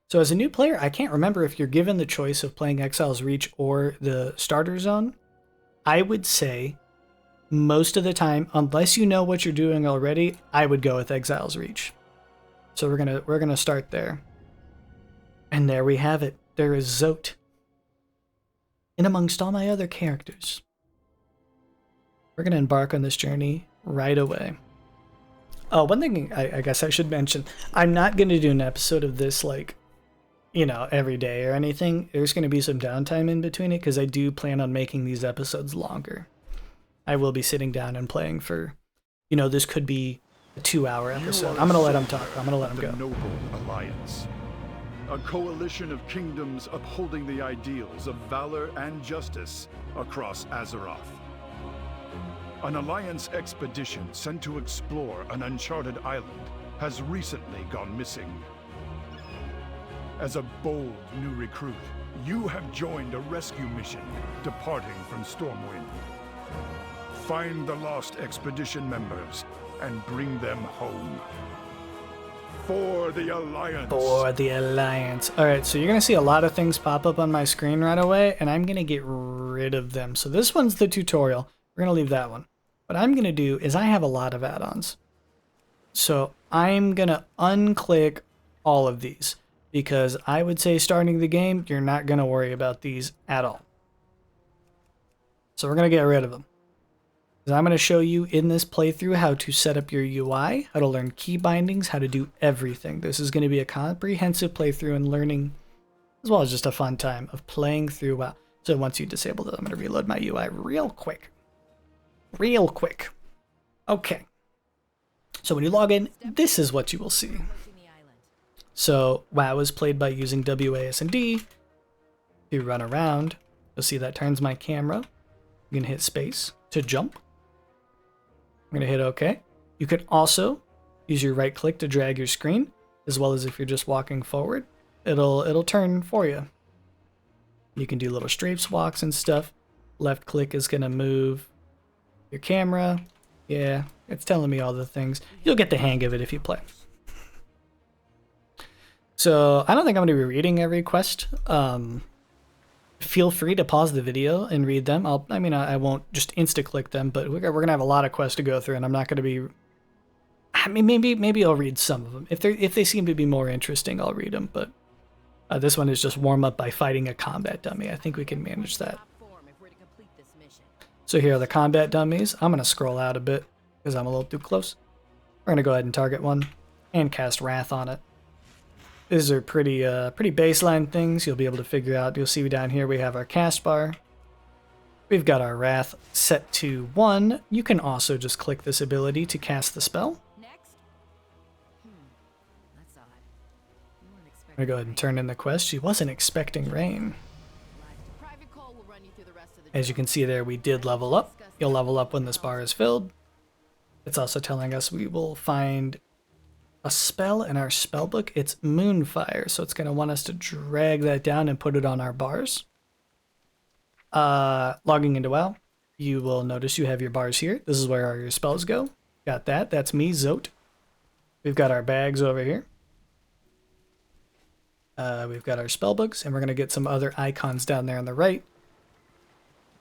so as a new player, I can't remember if you're given the choice of playing Exile's Reach or the Starter Zone. I would say most of the time, unless you know what you're doing already, I would go with Exile's Reach. So we're gonna start there. And there we have it. There is Zote. In amongst all my other characters. We're gonna embark on this journey right away. Oh, one thing I guess I should mention, I'm not gonna do an episode of this like, you know, every day or anything. There's gonna be some downtime in between it because I do plan on making these episodes longer. I will be sitting down and playing for, you know, this could be a 2-hour episode. I'm going to let him talk. I'm going to let him go. The Noble Alliance. A coalition of kingdoms upholding the ideals of valor and justice across Azeroth. An Alliance expedition sent to explore an uncharted island has recently gone missing. As a bold new recruit, you have joined a rescue mission departing from Stormwind. Find the lost expedition members and bring them home. For the Alliance. For the Alliance. Alright, so you're going to see a lot of things pop up on my screen right away, and I'm going to get rid of them. So this one's the tutorial. We're going to leave that one. What I'm going to do is I have a lot of add-ons. So I'm going to unclick all of these, because I would say starting the game, you're not going to worry about these at all. So we're going to get rid of them. I'm going to show you in this playthrough how to set up your UI, how to learn key bindings, how to do everything. This is going to be a comprehensive playthrough and learning, as well as just a fun time of playing through WoW. So once you disable that, I'm going to reload my UI real quick. Real quick. Okay. So when you log in, this is what you will see. So WoW is played by using WASD to run around. You'll see that turns my camera. You can hit space to jump. I'm gonna hit OK. You can also use your right click to drag your screen, as well as if you're just walking forward, it'll turn for you. You can do little strafes walks and stuff. Left click is gonna move your camera. Yeah, it's telling me all the things. You'll get the hang of it if you play. So I don't think I'm gonna be reading every quest. Feel free to pause the video and read them. I won't just insta-click them, but we're gonna have a lot of quests to go through, and I'm not gonna be. I mean, maybe I'll read some of them if they seem to be more interesting. I'll read them, but this one is just warm up by fighting a combat dummy. I think we can manage that. So here are the combat dummies. I'm gonna scroll out a bit because I'm a little too close. We're gonna go ahead and target one and cast Wrath on it. These are pretty baseline things you'll be able to figure out. You'll see down here we have our cast bar. We've got our Wrath set to 1. You can also just click this ability to cast the spell. I'm gonna go ahead and turn in the quest. She wasn't expecting rain. As you can see there, we did level up. You'll level up when this bar is filled. It's also telling us we will find a spell in our spell book. It's Moonfire, so it's going to want us to drag that down and put it on our bars. Logging into WoW, you will notice you have your bars here. This is where all your spells go. Got that. That's me, Zote. We've got our bags over here. We've got our spell books, and we're going to get some other icons down there on the right.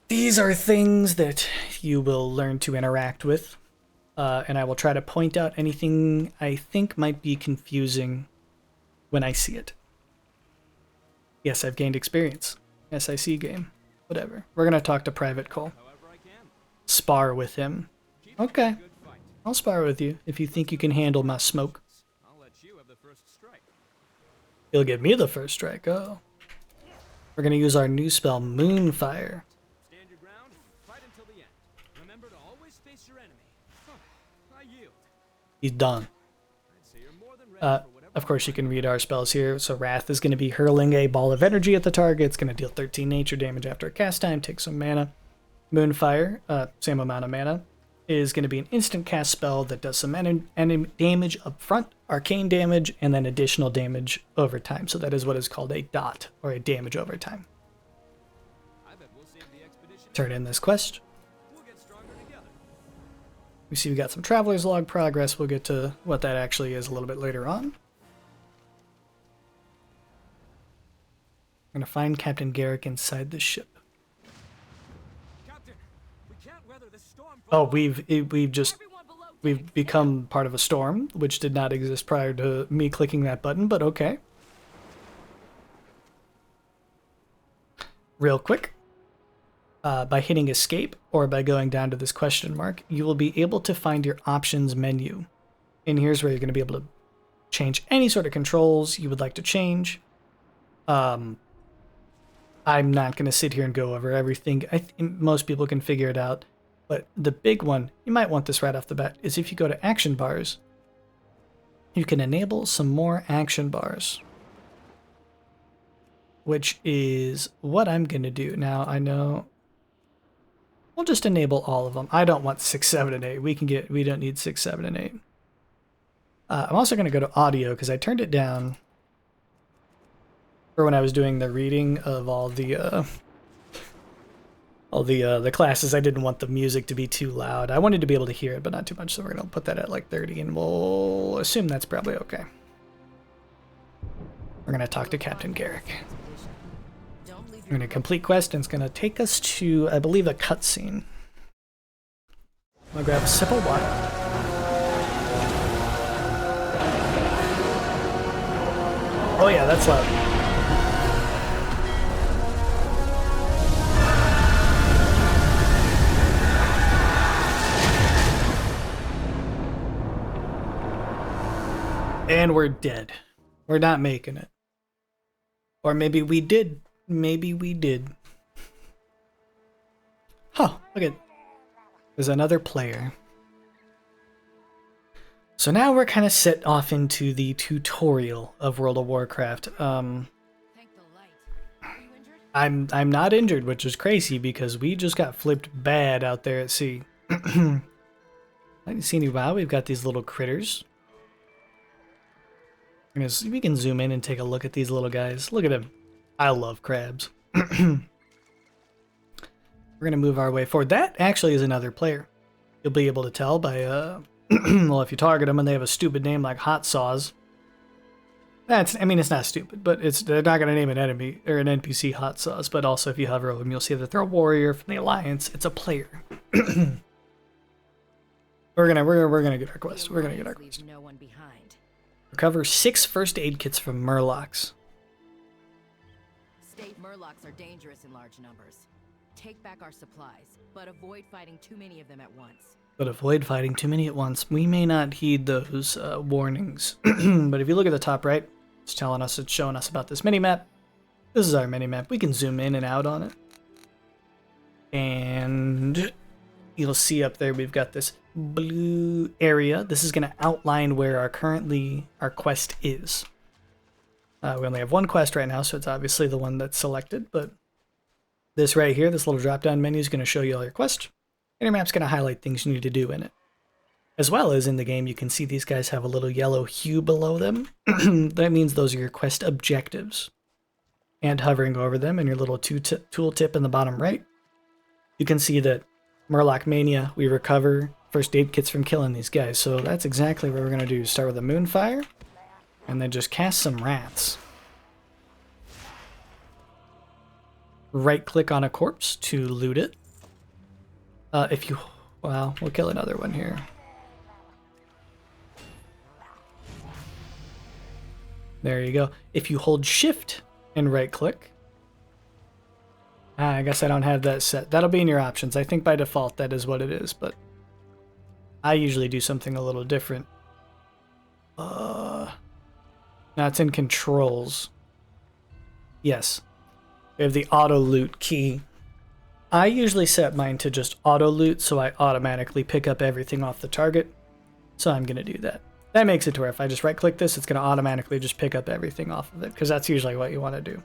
These are things that you will learn to interact with. And I will try to point out anything I think might be confusing when I see it. Yes, I've gained experience. SIC game. Whatever. We're going to talk to Private Cole. Spar with him. Okay. I'll spar with you if you think you can handle my smoke. You'll give me the first strike. Oh. We're going to use our new spell, Moonfire. He's done. Of course, you can read our spells here. So Wrath is going to be hurling a ball of energy at the target. It's going to deal 13 nature damage after a cast time, take some mana. Moonfire, same amount of mana, is going to be an instant cast spell that does some damage up front, arcane damage, and then additional damage over time. So that is what is called a dot, or a damage over time. Turn in this quest. We see we got some Traveler's Log progress. We'll get to what that actually is a little bit later on. I'm going to find Captain Garrick inside the ship. Captain, we can't weather this storm. Oh, we've become part of a storm, which did not exist prior to me clicking that button, but okay. Real quick. By hitting escape or by going down to this question mark, you will be able to find your options menu. And here's where you're going to be able to change any sort of controls you would like to change. I'm not going to sit here and go over everything. I think most people can figure it out. But the big one, you might want this right off the bat, is if you go to action bars, you can enable some more action bars. Which is what I'm going to do. Now, I know we'll just enable all of them. I don't want 6, 7, and 8. We don't need 6, 7, and 8. I'm also going to go to audio because I turned it down for when I was doing the reading of all the classes. I didn't want the music to be too loud. I wanted to be able to hear it, but not too much. So we're going to put that at like 30, and we'll assume that's probably okay. We're going to talk to Captain Garrick. We're going to complete quest, and it's going to take us to, I believe, a cutscene. I'm going to grab a sip of water. Oh yeah, that's loud. And we're dead. We're not making it. Or maybe we did. Maybe we did. Huh, look at... There's another player. So now we're kind of set off into the tutorial of World of Warcraft. Thank the light. Are you injured? I'm not injured, which is crazy because we just got flipped bad out there at sea. I didn't see any wow. We've got these little critters. We can zoom in and take a look at these little guys. Look at them. I love crabs. We're gonna move our way forward. That actually is another player. You'll be able to tell by well, if you target them and they have a stupid name like Hot Sauce. I mean, it's not stupid, but they're not gonna name an enemy or an NPC Hot Sauce. But also, if you hover over them, you'll see that they're a warrior from the Alliance. It's a player. We're gonna get our quest. We're gonna get our quest. Leave no one behind. Recover 6 first aid kits from Murlocs. State Murlocs are dangerous in large numbers. Take back our supplies, but avoid fighting too many of them at once. But avoid fighting too many at once. We may not heed those warnings. But if you look at the top right, it's showing us about this mini-map. This is our mini-map. We can zoom in and out on it. And you'll see up there we've got this blue area. This is going to outline where our quest is. We only have one quest right now, so it's obviously the one that's selected, but this right here, this little drop-down menu is going to show you all your quests, and your map's going to highlight things you need to do in it. As well as in the game, you can see these guys have a little yellow hue below them. That means those are your quest objectives. And hovering over them in your little tooltip in the bottom right, you can see that Murloc Mania, we recover first aid kits from killing these guys. So that's exactly what we're going to do. Start with a Moonfire, and then just cast some Wraths. Right-click on a corpse to loot it. Well, we'll kill another one here. There you go. If you hold Shift and right-click, I guess I don't have that set. That'll be in your options. I think by default that is what it is, but I usually do something a little different. Now it's in controls. Yes. We have the auto loot key. I usually set mine to just auto loot, so I automatically pick up everything off the target. So I'm going to do that. That makes it to where if I just right click this, it's going to automatically just pick up everything off of it, because that's usually what you want to do.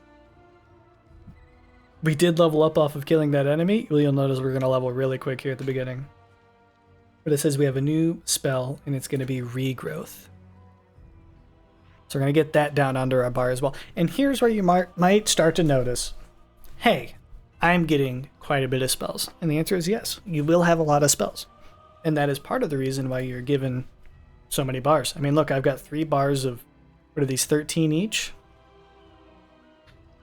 We did level up off of killing that enemy. You'll notice we're going to level really quick here at the beginning. But it says we have a new spell, and it's going to be Regrowth. So we're going to get that down under our bar as well. And here's where you might start to notice, hey, I'm getting quite a bit of spells. And the answer is yes, you will have a lot of spells. And that is part of the reason why you're given so many bars. I mean, look, I've got 3 bars of, what are these, 13 each?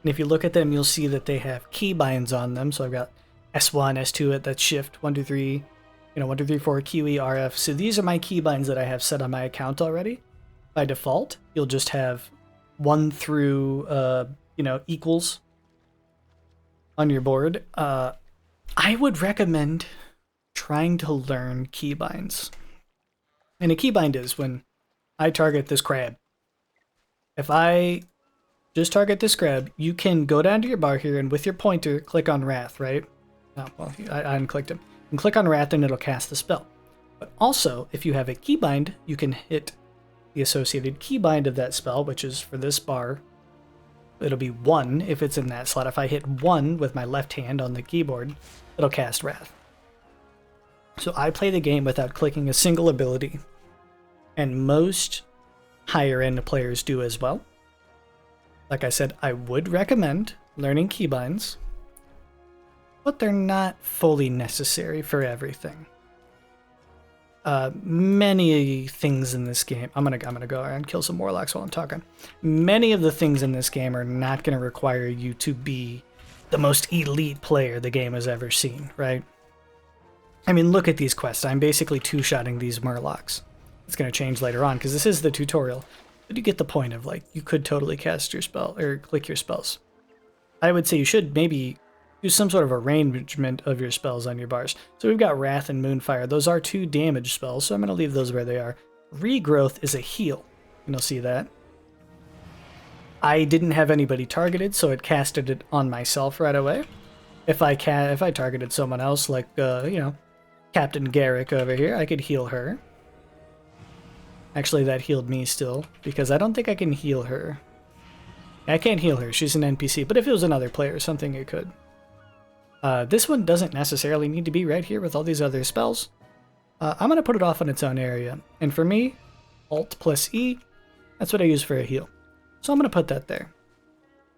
And if you look at them, you'll see that they have keybinds on them. So I've got S1, S2, that's shift, 1, 2, 3, 1, 2, 3, 4, QE, RF. So these are my keybinds that I have set on my account already. By default, you'll just have 1 through, equals on your board. I would recommend trying to learn keybinds. And a keybind is when I target this crab. If I just target this crab, you can go down to your bar here and with your pointer, click on Wrath, right? Oh, well, I unclicked him. And click on Wrath and it'll cast the spell. But also, if you have a keybind, you can hit the associated keybind of that spell, which is for this bar. It'll be 1 if it's in that slot. If I hit 1 with my left hand on the keyboard, it'll cast Wrath. So I play the game without clicking a single ability. And most higher end players do as well. Like I said, I would recommend learning keybinds, but they're not fully necessary for everything. Many things in this game, I'm gonna go around and kill some Warlocks while I'm talking. Many of the things in this game are not gonna require you to be the most elite player the game has ever seen, right? I mean, look at these quests. I'm basically two-shotting these Murlocs. It's gonna change later on because this is the tutorial, but you get the point of, like, you could totally cast your spell or click your spells. I would say you should maybe do some sort of arrangement of your spells on your bars. So we've got Wrath and Moonfire. Those are 2 damage spells, so I'm going to leave those where they are. Regrowth is a heal. You'll see that. I didn't have anybody targeted, so it casted it on myself right away. If I targeted someone else, like Captain Garrick over here, I could heal her. Actually, that healed me still, because I don't think I can heal her. I can't heal her, she's an NPC, but if it was another player or something, it could. This one doesn't necessarily need to be right here with all these other spells. I'm going to put it off on its own area. And for me, Alt plus E, that's what I use for a heal. So I'm going to put that there.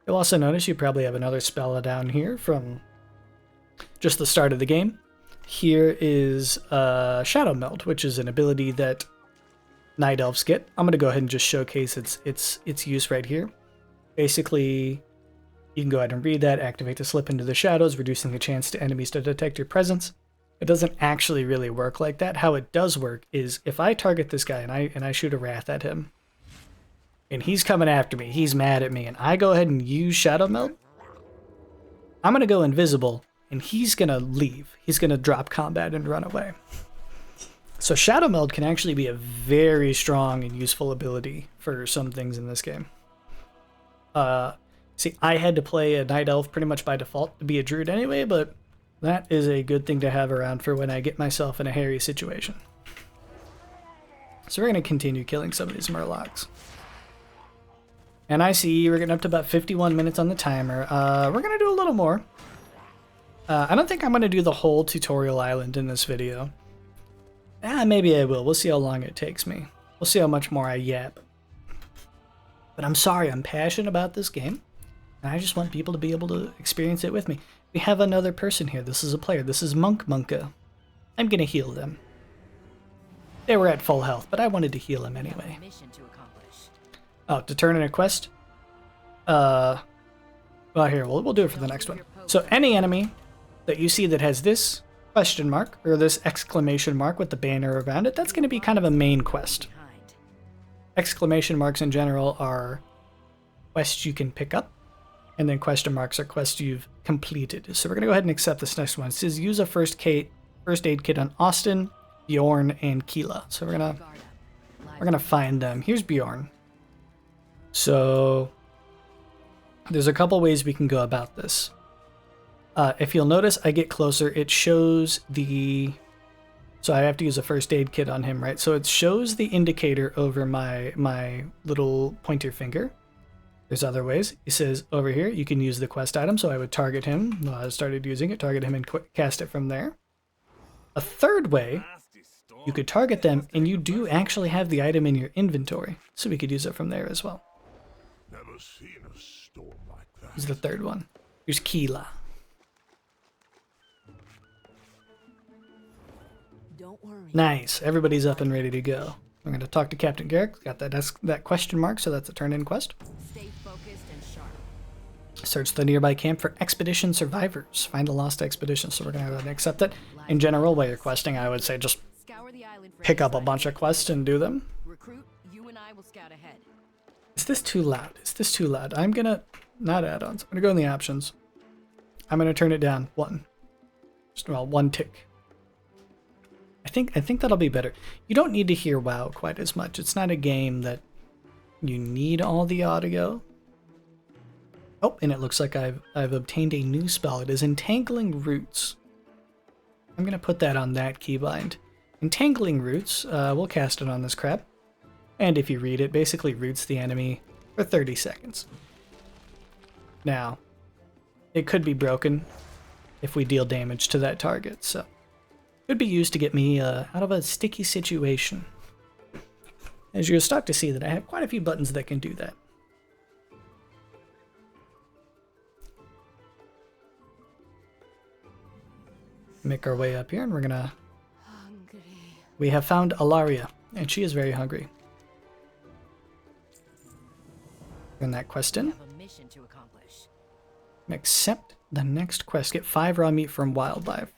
You'll also notice you probably have another spell down here from just the start of the game. Here is Shadow Meld, which is an ability that Night Elves get. I'm going to go ahead and just showcase its use right here. Basically, you can go ahead and read that, activate the slip into the shadows, reducing the chance to enemies to detect your presence. It doesn't actually really work like that. How it does work is if I target this guy and I shoot a wrath at him, and he's coming after me, he's mad at me, and I go ahead and use Shadow Meld, I'm going to go invisible, and he's going to leave. He's going to drop combat and run away. So Shadow Meld can actually be a very strong and useful ability for some things in this game. See, I had to play a Night Elf pretty much by default to be a Druid anyway, but that is a good thing to have around for when I get myself in a hairy situation. So we're going to continue killing some of these Murlocs. And I see we're getting up to about 51 minutes on the timer. We're going to do a little more. I don't think I'm going to do the whole tutorial island in this video. Maybe I will. We'll see how long it takes me. We'll see how much more I yap. But I'm sorry, I'm passionate about this game. And I just want people to be able to experience it with me. We have another person here. This is a player. This is Monka. I'm going to heal them. They were at full health, but I wanted to heal them anyway. Oh, to turn in a quest? Well, here, we'll do it for the next one. So any enemy that you see that has this question mark, or this exclamation mark with the banner around it, that's going to be kind of a main quest. Exclamation marks in general are quests you can pick up, and then question marks are quests you've completed. So we're going to go ahead and accept this next one. It says use a first aid kit on Austin, Bjorn, and Keela. So we're gonna find them. Here's Bjorn. So there's a couple ways we can go about this. If you'll notice, I get closer, it shows the... So I have to use a first aid kit on him, right? So it shows the indicator over my little pointer finger. There's other ways. It says over here, you can use the quest item. So I would target him. Well, I started using it, target him and cast it from there. A third way, you could target them and you do actually have the item in your inventory. So we could use it from there as well. Never seen a storm like that. Here's the third one. Here's Keela. Don't worry. Nice. Everybody's up and ready to go. I'm going to talk to Captain Garrick. Got that question mark, so that's a turn-in quest. Stay focused and sharp. Search the nearby camp for expedition survivors. Find a lost expedition. So we're going to go ahead and accept it. In general, while you're questing, I would say just pick up a bunch of quests and do them. Recruit, you and I will scout ahead. Is this too loud? Is this too loud? I'm going to... Not add-ons. I'm going to go in the options. I'm going to turn it down. One. Just, well, one tick. I think that'll be better. You don't need to hear WoW quite as much. It's not a game that you need all the audio. Oh, and it looks like I've obtained a new spell. It is Entangling Roots. I'm going to put that on that keybind. Entangling Roots, we'll cast it on this crap. And if you read it, basically roots the enemy for 30 seconds. Now, it could be broken if we deal damage to that target, so... Could be used to get me out of a sticky situation. As you'll start to see that I have quite a few buttons that can do that. Make our way up here and we're gonna... Hungry. We have found Alaria, and she is very hungry. Turn that quest in. Have a mission to accomplish. Accept the next quest. Get 5 raw meat from wildlife.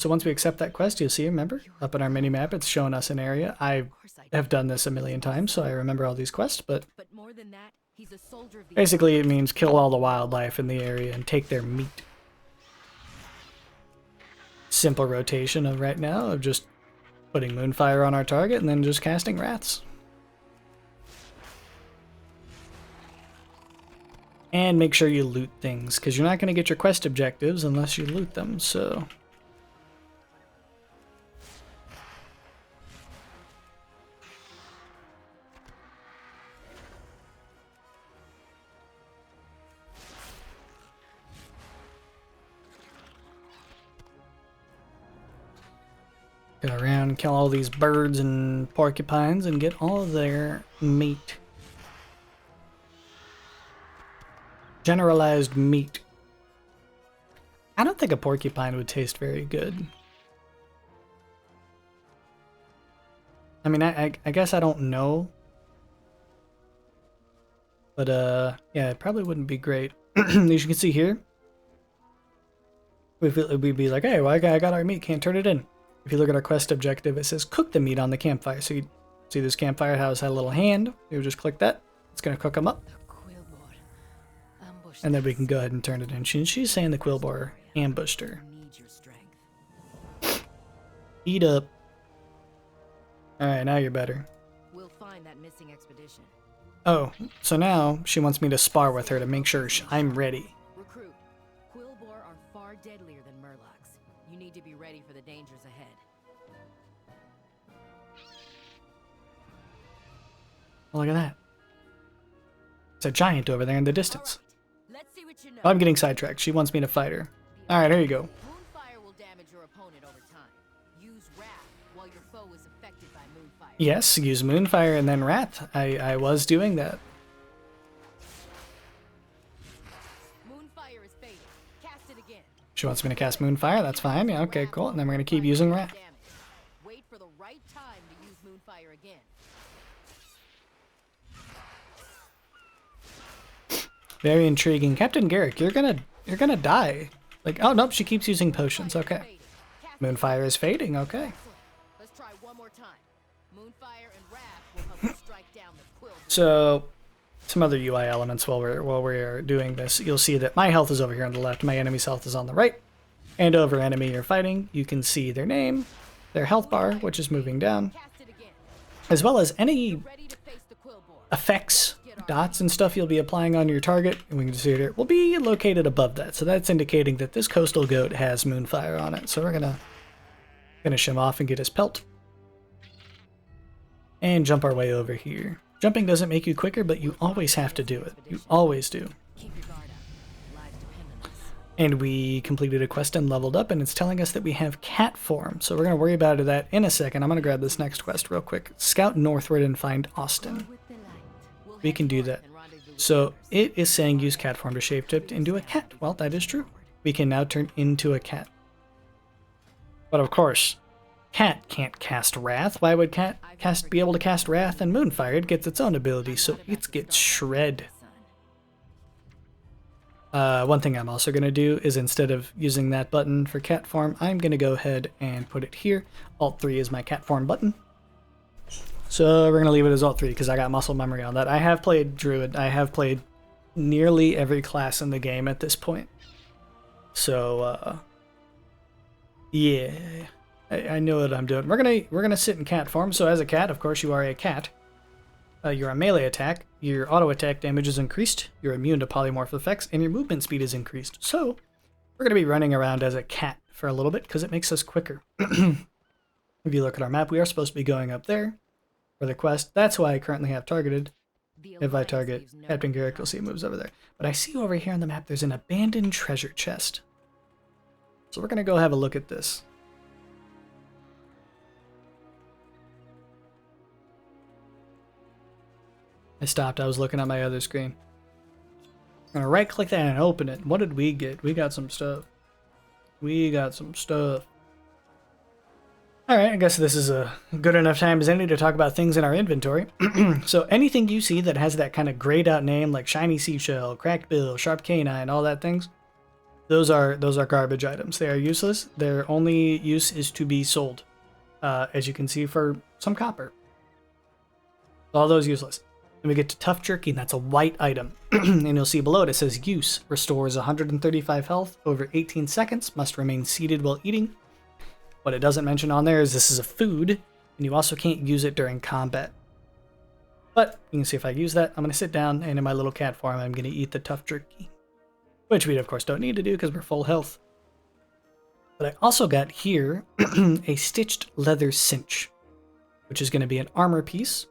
So once we accept that quest, you'll see, remember, up in our mini-map, it's showing us an area. I have done this a million times, so I remember all these quests, but more than that, he's a soldier of the basically it means kill all the wildlife in the area and take their meat. Simple rotation of right now of just putting Moonfire on our target and then just casting Wraths. And make sure you loot things, because you're not going to get your quest objectives unless you loot them, so... Go around and kill all these birds and porcupines and get all of their meat. Generalized meat. I don't think a porcupine would taste very good. I mean, I guess I don't know. But, yeah, it probably wouldn't be great. As you can see here, we'd be like, hey, well, I got our meat, can't turn it in. If you look at our quest objective, it says cook the meat on the campfire. So you see this campfire house had a little hand. You just click that. It's going to cook them up. And then we can go ahead and turn it in. She's saying the Quillboar ambushed her. Eat up. Alright, now you're better. We'll find that missing expedition. Oh, so now she wants me to spar with her to make sure I'm ready. Recruit. Quillboar are far deadlier than Murlocs. You need to be ready for the dangers ahead. Oh, look at that. It's a giant over there in the distance. Right. Let's see what you know. Oh, I'm getting sidetracked. She wants me to fight her. Alright, here you go. Moonfire will damage your opponent over time. Use Wrath while your foe is affected by Moonfire. Yes, use Moonfire and then Wrath. I was doing that. Moonfire is fading. Cast it again. She wants me to cast Moonfire. That's fine. Yeah, okay, cool. And then we're going to keep using Wrath. Wait for the right time to use Moonfire again. Very intriguing. Captain Garrick, you're gonna die. Like, oh nope, she keeps using potions. Okay. Moonfire is fading. Okay. Let's try one more time. Moonfire and Wrath will help you strike down the Quillboar. So, some other UI elements while we're doing this. You'll see that my health is over here on the left, my enemy's health is on the right. And over enemy you're fighting, you can see their name, their health bar, which is moving down, as well as any effects, dots and stuff you'll be applying on your target, and we can see it here, will be located above that. So that's indicating that this coastal goat has Moonfire on it. So we're gonna finish him off and get his pelt. And jump our way over here. Jumping doesn't make you quicker, but you always have to do it. You always do. Keep your guard up. Lives depend on this. And we completed a quest and leveled up, and it's telling us that we have cat form. So we're going to worry about that in a second. I'm going to grab this next quest real quick. Scout northward and find Austin. We can do that. So it is saying use cat form to shapeshift into a cat. Well, that is true. We can now turn into a cat. But of course, cat can't cast Wrath. Why would cat be able to cast Wrath and Moonfire? It gets its own ability, so it gets shred. One thing I'm also going to do is instead of using that button for cat form, I'm going to go ahead and put it here. Alt 3 is my cat form button. So we're going to leave it as Alt 3 because I got muscle memory on that. I have played Druid. I have played nearly every class in the game at this point. So, yeah, I know what I'm doing. We're gonna sit in cat form. So as a cat, of course, you are a cat. You're a melee attack. Your auto attack damage is increased. You're immune to polymorph effects, and your movement speed is increased. So we're gonna be running around as a cat for a little bit because it makes us quicker. If you look at our map, we are supposed to be going up there for the quest. That's why I currently have targeted. If I target Captain Garrick, you'll see it moves over there. But I see over here on the map there's an abandoned treasure chest. So we're going to go have a look at this. I stopped. I was looking at my other screen. I'm going to right click that and open it. What did we get? We got some stuff. We got some stuff. Alright, I guess this is a good enough time as any to talk about things in our inventory. So anything you see that has that kind of grayed out name like shiny seashell, cracked bill, sharp canine, all that things, those are garbage items. They are useless. Their only use is to be sold, as you can see, for some copper. All those useless. Then we get to tough jerky, and that's a white item. And you'll see below it says use, restores 135 health over 18 seconds, must remain seated while eating. What it doesn't mention on there is this is a food, and you also can't use it during combat. But you can see if I use that, I'm going to sit down, and in my little cat form, I'm going to eat the tough jerky. Which we, of course, don't need to do because we're full health. But I also got here a stitched leather cinch, which is going to be an armor piece.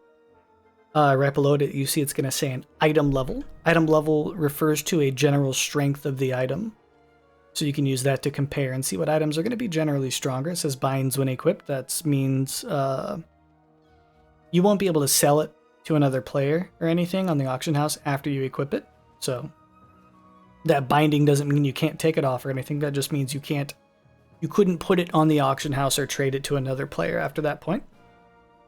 Right below it, you see it's going to say an item level. Item level refers to a general strength of the item. So you can use that to compare and see what items are going to be generally stronger. It says binds when equipped. That means you won't be able to sell it to another player or anything on the auction house after you equip it. So that binding doesn't mean you can't take it off or anything. That just means you couldn't put it on the auction house or trade it to another player after that point.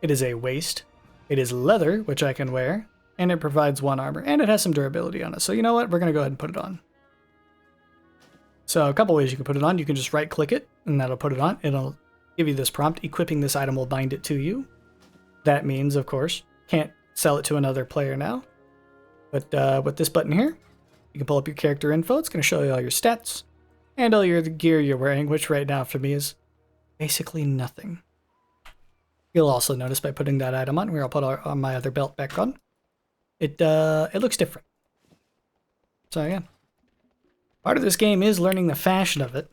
It is a waist. It is leather, which I can wear, and it provides 1 armor, and it has some durability on it. So you know what? We're going to go ahead and put it on. So a couple ways you can put it on. You can just right click it and that'll put it on. It'll give you this prompt. Equipping this item will bind it to you. That means, of course, can't sell it to another player now. But with this button here, you can pull up your character info. It's going to show you all your stats and all the gear you're wearing, which right now for me is basically nothing. You'll also notice by putting that item on, where I'll put my other belt back on, it looks different. So yeah. Part of this game is learning the fashion of it.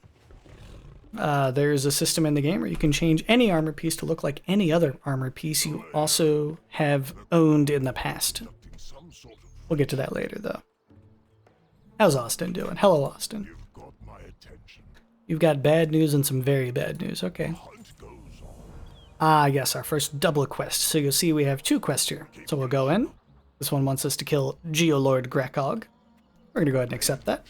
There's a system in the game where you can change any armor piece to look like any other armor piece you also have owned in the past. We'll get to that later, though. How's Austin doing? Hello, Austin. You've got bad news and some very bad news. Okay. Ah, yes, our first double quest. So you'll see we have 2 quests here. So we'll go in. This one wants us to kill Geolord Grekog. We're going to go ahead and accept that.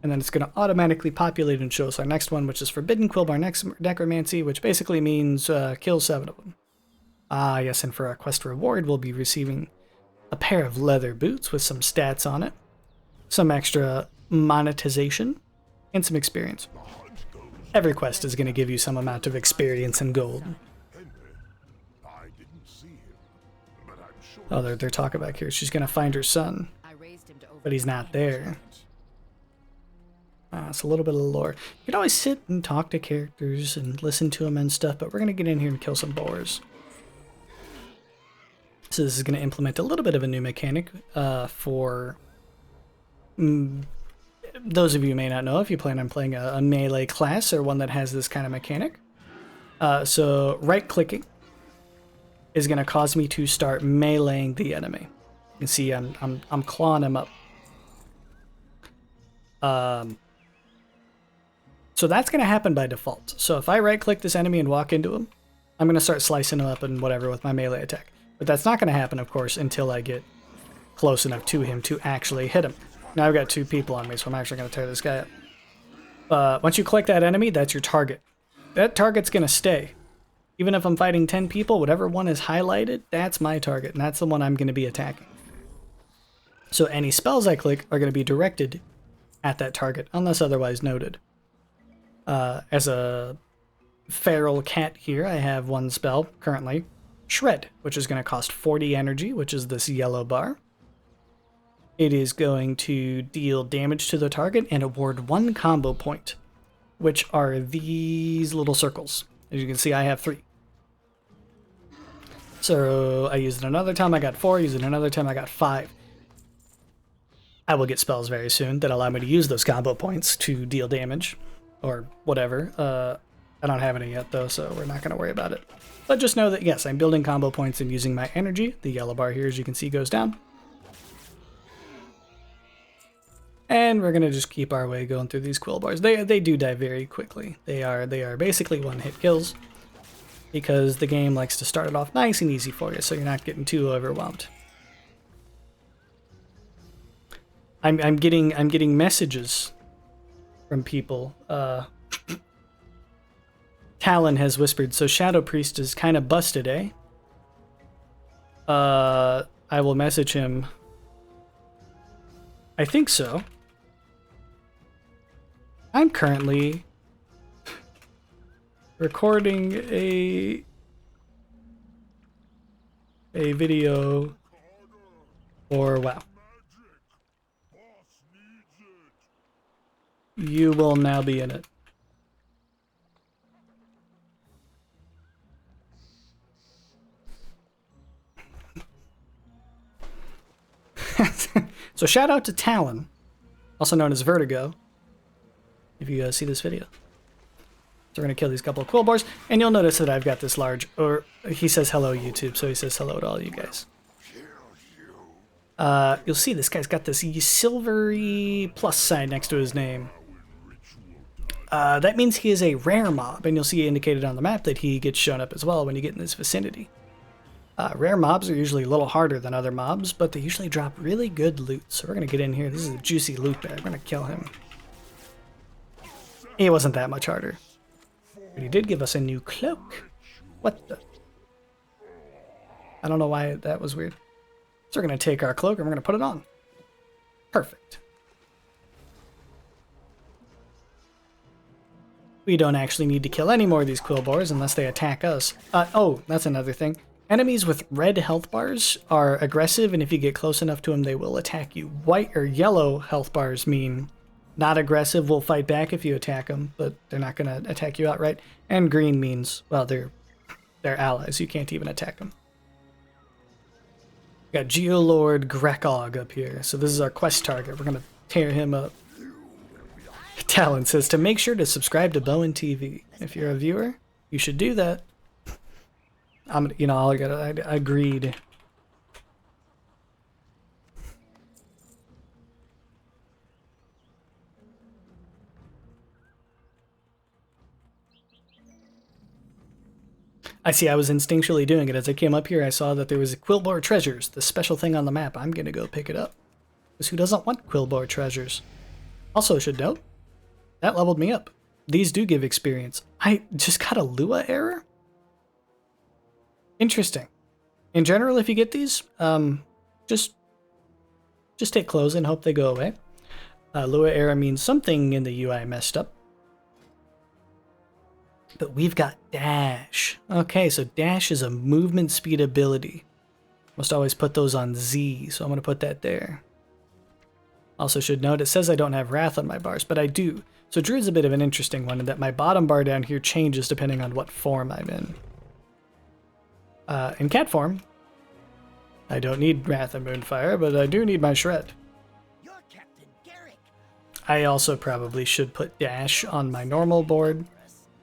And then it's going to automatically populate and show us our next one, which is Forbidden Quillbar Necromancy, which basically means kill 7 of them. Ah, yes, and for our quest reward, we'll be receiving a pair of leather boots with some stats on it, some extra monetization, and some experience. Every quest is going to give you some amount of experience and gold. Oh, they're talking back here. She's going to find her son, but he's not there. It's a little bit of lore. You can always sit and talk to characters and listen to them and stuff, but we're going to get in here and kill some boars. So this is going to implement a little bit of a new mechanic for those of you who may not know if you plan on playing a melee class or one that has this kind of mechanic. So right-clicking is going to cause me to start meleeing the enemy. You can see I'm clawing him up. So that's going to happen by default. So if I right-click this enemy and walk into him, I'm going to start slicing him up and whatever with my melee attack. But that's not going to happen, of course, until I get close enough to him to actually hit him. Now I've got 2 people on me, so I'm actually going to tear this guy up. Once you click that enemy, that's your target. That target's going to stay. Even if I'm fighting 10 people, whatever one is highlighted, that's my target, and that's the one I'm going to be attacking. So any spells I click are going to be directed at that target, unless otherwise noted. As a feral cat here, I have 1 spell currently, Shred, which is going to cost 40 energy, which is this yellow bar. It is going to deal damage to the target and award 1 combo point, which are these little circles. As you can see, I have 3. So I used it another time, I got 4, used it another time, I got 5. I will get spells very soon that allow me to use those combo points to deal damage, or whatever. I don't have any yet, though, so we're not going to worry about it. But just know that, yes, I'm building combo points and using my energy. The yellow bar here, as you can see, goes down. And we're going to just keep our way going through these quill bars. They do die very quickly. They are basically one-hit kills, because the game likes to start it off nice and easy for you, so you're not getting too overwhelmed. I'm getting messages from people. Talon has whispered, so Shadow Priest is kind of busted, eh? I will message him. I think so. I'm currently recording a video for WoW. You will now be in it. So shout out to Talon, also known as Vertigo, if you see this video. So we're going to kill these couple of quill bars, and you'll notice that I've got this large, or he says hello YouTube, so he says hello to all you guys. You'll see this guy's got this silvery plus sign next to his name. that means he is a rare mob, and you'll see indicated on the map that he gets shown up as well when you get in this vicinity. Rare mobs are usually a little harder than other mobs, but they usually drop really good loot. So we're going to get in here. This is a juicy loot bag. We're going to kill him. It wasn't that much harder. But he did give us a new cloak. What the? I don't know why that was weird. So we're going to take our cloak and we're going to put it on. Perfect. We don't actually need to kill any more of these quillboars unless they attack us. Oh, that's another thing. Enemies with red health bars are aggressive, and if you get close enough to them, they will attack you. White or yellow health bars mean not aggressive, will fight back if you attack them, but they're not going to attack you outright. And green means, well, they're allies. You can't even attack them. Got Geolord Grekog up here, so this is our quest target. We're going to tear him up. Talon says to make sure to subscribe to BohenTV. If you're a viewer, you should do that. I agreed. I see, I was instinctually doing it. As I came up here, I saw that there was a Quillboar Treasures, the special thing on the map. I'm gonna go pick it up. Because who doesn't want Quillboar Treasures? Also, should note, that leveled me up. These do give experience. I just got a Lua error? Interesting. In general, if you get these, just take close and hope they go away. Lua error means something in the UI messed up. But we've got dash. Okay, so dash is a movement speed ability. Must always put those on Z, so I'm going to put that there. Also should note, it says I don't have Wrath on my bars, but I do. So Druid's a bit of an interesting one in that my bottom bar down here changes depending on what form I'm in. In cat form, I don't need Wrath and Moonfire, but I do need my Shred. You're Captain Garrick. I also probably should put dash on my normal board.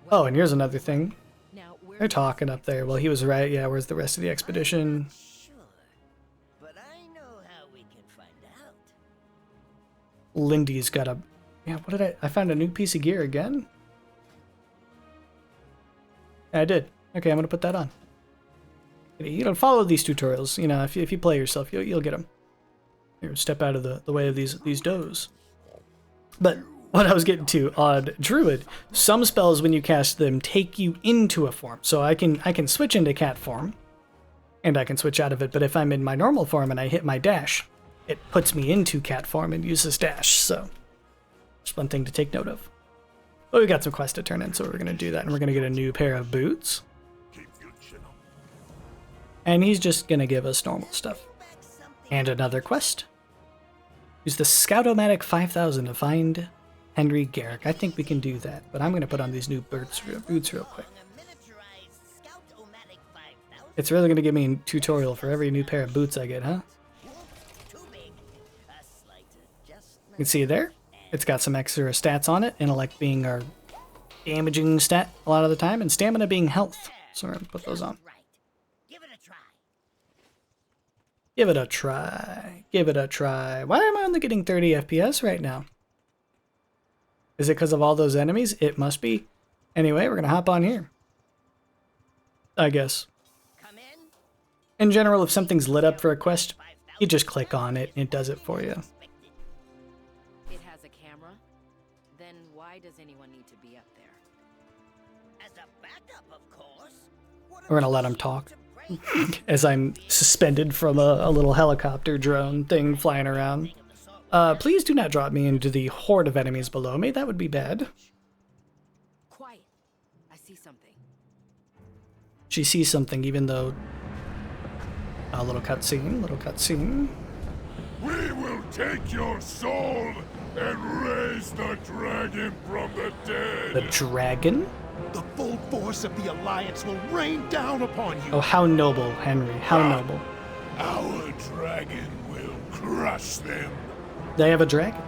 Oh, and here's another thing. Now, They're talking up there. Well, he was right. Yeah, where's the rest of the expedition? Sure, but I know how we can find out. Lindy's got a... Yeah, what did I found a new piece of gear again? I did. Okay, I'm going to put that on. You know, follow these tutorials. You know, if you play yourself, you'll get them. Here, step out of the way of these does. But what I was getting to on Druid, some spells when you cast them take you into a form. So I can switch into cat form, and I can switch out of it. But if I'm in my normal form and I hit my dash, it puts me into cat form and uses dash. So just one thing to take note of. But we got some quests to turn in, so we're gonna do that, and we're gonna get a new pair of boots. And he's just gonna give us normal stuff. And another quest. Use the Scout-O-Matic 5000 to find Henry Garrick. I think we can do that, but I'm gonna put on these new boots real quick. It's really gonna give me a tutorial for every new pair of boots I get, huh? You can see there, it's got some extra stats on it. Intellect being our damaging stat a lot of the time, and stamina being health. So we're gonna put those on. Give it a try. Give it a try. Why am I only getting 30 FPS right now? Is it because of all those enemies? It must be. Anyway, we're going to hop on here. I guess. In general, if something's lit up for a quest, you just click on it and it does it for you. It has a camera? Then why does anyone need to be up there? As a backup, of course. We're going to let him talk. As I'm suspended from a little helicopter drone thing flying around. Please do not drop me into the horde of enemies below me. That would be bad. Quiet. I see something. She sees something even though... A little cutscene. We will take your soul and raise the dragon from the dead. The dragon? The full force of the Alliance will rain down upon you. Oh, how noble, Henry. How noble. Our dragon will crush them. They have a dragon?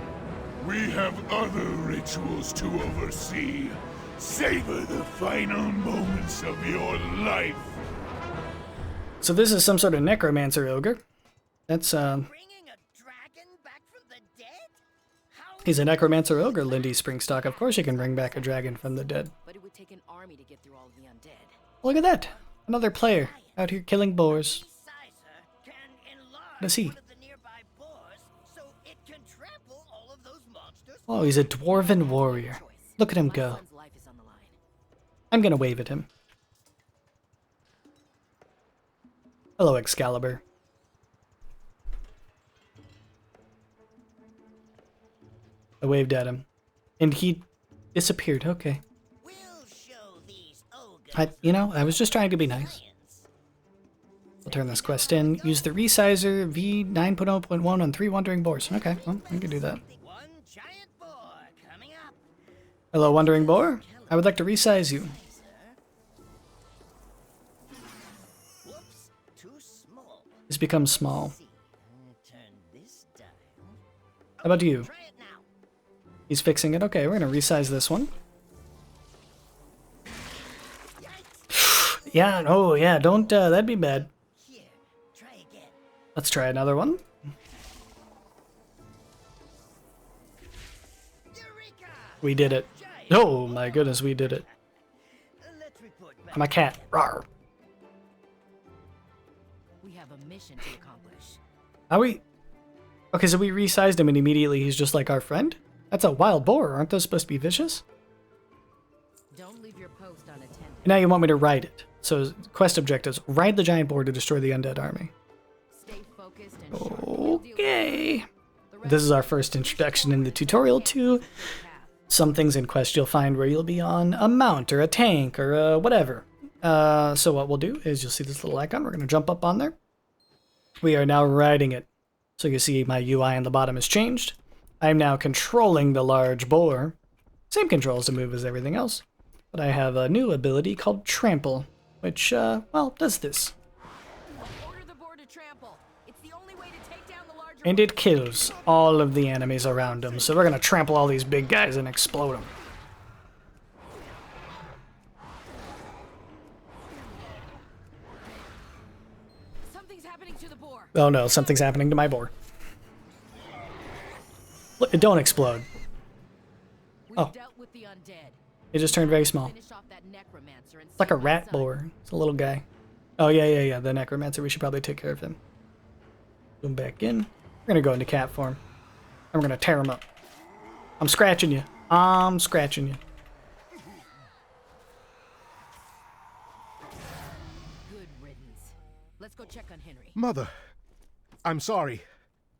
We have other rituals to oversee. Savor the final moments of your life. So this is some sort of necromancer ogre. That's, Bringing a dragon back from the dead? How He's a necromancer ogre, Lindy Springstock. Of course he can bring back a dragon from the dead. But it would take an army to get through all of the undead. Look at that. Another player out here killing boars. What is he? Oh, he's a dwarven warrior. Look at him go. I'm gonna wave at him. Hello, Excalibur. I waved at him. And he disappeared. Okay. I was just trying to be nice. We'll turn this quest in. Use the resizer V9.0.1 on 3 wandering boars. Okay, well, I can do that. Hello, wandering boar. I would like to resize you. It's become small. How about you? He's fixing it. Okay, we're gonna resize this one. Yeah, oh yeah, don't, that'd be bad. Let's try another one. We did it. Oh my goodness, we did it. I'm a cat. Rawr. We have a mission to accomplish. Are we? Okay, so we resized him and immediately he's just like our friend? That's a wild boar. Aren't those supposed to be vicious? Don't leave your post unattended. Now you want me to ride it. So quest objectives. Ride the giant boar to destroy the undead army. Stay focused and Okay. This is our first introduction in the tutorial to some things in quest you'll find where you'll be on a mount or a tank or whatever. So what we'll do is you'll see this little icon. We're going to jump up on there. We are now riding it. So you see my UI on the bottom has changed. I'm now controlling the large boar. Same controls to move as everything else. But I have a new ability called Trample, which, well, does this. order the boar to trample. It's the only way to take down the larger. And it kills all of the enemies around him. So we're going to trample all these big guys and explode them. Something's happening to the boar. Oh no, something's happening to my boar. Look, don't explode. We've Oh. dealt with the undead. It just turned very small. Finish off that necromancer and It's like a save my rat son. boar. It's a little guy. Oh yeah, the necromancer. We should probably take care of him. Boom, back in. We're gonna go into cat form. And we're gonna tear him up. I'm scratching you. I'm scratching you. Good riddance. Let's go check on Henry. Mother, I'm sorry.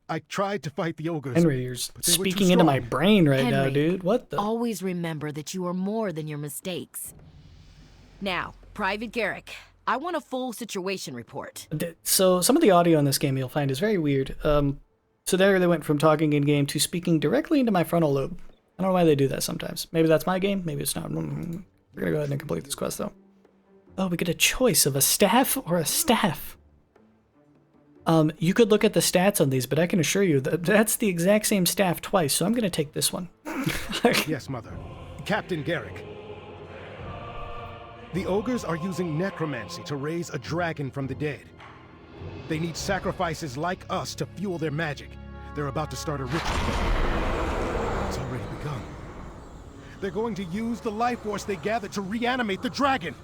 I tried to fight the ogres. Henry, you're but they were too speaking into my strong. brain right now, Henry, dude. What the? Always remember that you are more than your mistakes. Now, Private Garrick, I want a full situation report. So some of the audio in this game you'll find is very weird. So there they went from talking in game to speaking directly into my frontal lobe. I don't know why they do that sometimes. Maybe that's my game. Maybe it's not. We're gonna go ahead and complete this quest though. Oh, we get a choice of a staff or a staff. You could look at the stats on these, but I can assure you that that's the exact same staff twice, so I'm going to take this one. Yes, Mother. Captain Garrick. The ogres are using necromancy to raise a dragon from the dead. They need sacrifices like us to fuel their magic. They're about to start a ritual. It's already begun. They're going to use the life force they gathered to reanimate the dragon.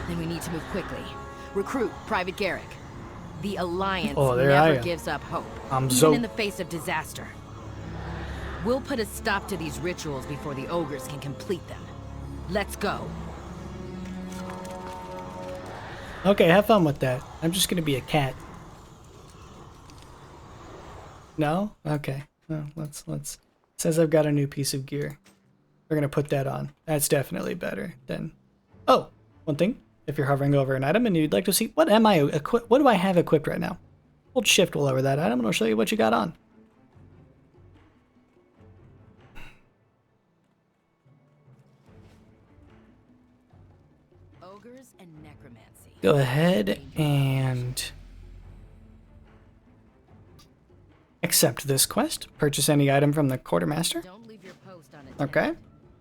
Then we need to move quickly. Recruit Private Garrick. The Alliance Oh, there I never am. gives up hope, I'm even so- in the face of disaster. We'll put a stop to these rituals before the ogres can complete them. Let's go. Okay, have fun with that. I'm just going to be a cat. No? Okay. Well, let's. It says I've got a new piece of gear. We're going to put that on. That's definitely better than... Oh, one thing. If you're hovering over an item and you'd like to see... What do I have equipped right now? Hold shift while over that item and I'll show you what you got on. Ogres and necromancy. Go ahead and... accept this quest. Purchase any item from the quartermaster. Don't leave your post unattended. Okay.